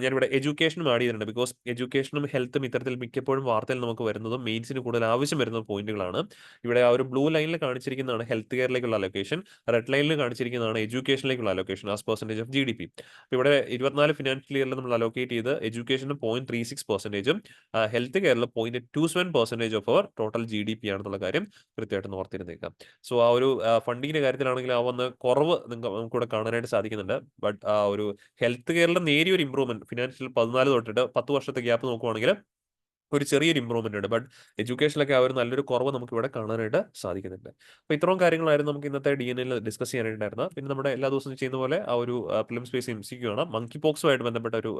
ഞാനിവിടെ എഡ്യൂക്കേഷനും ആഡ് ചെയ്തിട്ടുണ്ട്. ബിക്കോസ് എഡ്യൂക്കേഷനും ഹെൽത്തും ഇത്തരത്തിൽ മിക്കപ്പോഴും വാർത്തയിൽ നമുക്ക് വരുന്നതും മെയിൻസിന് കൂടുതൽ ആവശ്യം വരുന്ന പോയിന്റുകളാണ്. ഇവിടെ ആ ഒരു ബ്ലൂ ലൈനിൽ കാണിച്ചിരിക്കുന്നതാണ് ഹെൽത്ത് കെയറിലേക്കുള്ള അലോക്കേഷൻ, റെഡ് ലൈനിൽ കാണിച്ചിരിക്കുന്നതാണ് എഡ്യൂക്കേഷനിലേക്കുള്ള allocation as percentage of GDP. ഇവിടെ 24 ഫിനാൻഷ്യൽ ഇയറിൽ നമ്മൾ അലോക്കേറ്റ് ചെയ്ത് എഡ്യൂക്കേഷന് 0.36%, ഹെൽത്ത് കെയറിൽ 0.27% ഓഫ് അവർ ടോട്ടൽ GDP ആണെന്നുള്ള കാര്യം കൃത്യമായിട്ട് ഓർത്തിരുന്നേക്കാം. സോ ആ ഒരു ഫണ്ടിങ്ങിന്റെ കാര്യത്തിലാണെങ്കിൽ ആ വന്ന കുറവ് നമുക്കിവിടെ കാണാനായിട്ട് സാധിക്കുന്നുണ്ട്. ബട്ട് ആ ഒരു ഹെൽത്ത് കെയറിൽ നേരിയൊരു ഇംപ്രൂവ്മെന്റ് ഫിനാൻഷ്യൽ 14 തൊട്ടിട്ട് 10 വർഷത്തെ ഗ്യാപ്പ് നോക്കുവാണെങ്കിൽ ഒരു ചെറിയൊരു ഇംപ്രൂവ്മെന്റ് ഉണ്ട്. ബട്ട് എഡ്യൂക്കേഷനിലൊക്കെ ആ ഒരു നല്ലൊരു കുറവ് നമുക്ക് ഇവിടെ കാണാനായിട്ട് സാധിക്കുന്നുണ്ട്. അപ്പോൾ ഇത്രയും കാര്യങ്ങളായിരുന്നു നമുക്ക് ഇന്നത്തെ DNA-ൽ ഡിസ്കസ് ചെയ്യാനായിട്ടുണ്ടായിരുന്നത്. പിന്നെ നമ്മുടെ എല്ലാ ദിവസവും ചെയ്യുന്ന പോലെ ആ ഒരു പ്രിലിംസ് ബേസ് MCQ ആണ്. മങ്കി പോക്സുമായിട്ട് ബന്ധപ്പെട്ട ഒരു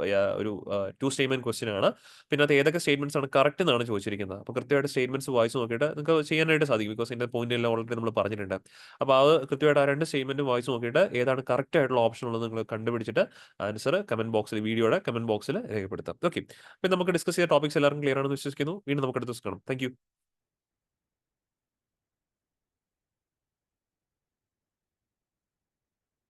2 സ്റ്റേറ്റ്മെന്റ് ക്വസ്റ്റ്യൻ ആണ്. പിന്നെ അത് ഏതൊക്കെ സ്റ്റേറ്റ്മെന്റ്സ് ആണ് കറക്റ്റ് എന്നാണ് ചോദിച്ചിരിക്കുന്നത്. അപ്പോൾ കൃത്യമായിട്ട് സ്റ്റേറ്റ്മെന്റ്സ് വായിച്ച് നോക്കിയിട്ട് നിങ്ങൾക്ക് ചെയ്യാനായിട്ട് സാധിക്കും. ബിക്കോസ് ഇതിന്റെ പോയിന്റ് എല്ലാം ഓൾറെഡി നമ്മൾ പറഞ്ഞിട്ടുണ്ട്. അപ്പോൾ അത് കൃത്യമായിട്ട് ആ 2 സ്റ്റേറ്റ്മെന്റും വായിച്ച് നോക്കിയിട്ട് ഏതാണ് കറക്റ്റ് ആയിട്ടുള്ള ഓപ്ഷൻ ഉള്ളത് നിങ്ങൾ കണ്ടുപിടിച്ചിട്ട് ആൻസർ കമന്റ് ബോക്സിൽ വീഡിയോയുടെ കമന്റ് ബോക്സിൽ രേഖപ്പെടുത്താം. ഓക്കെ, അപ്പോൾ നമുക്ക് ഡിസ്കസ് ചെയ്ത ടോപ്പിക്സ് എല്ലാവർക്കും ക്ലിയർ ആണെന്ന് വിശ്വസിക്കുന്നു. വീണ്ടും നമുക്ക് അടുത്ത ദിവസം കാണാം. Thank you.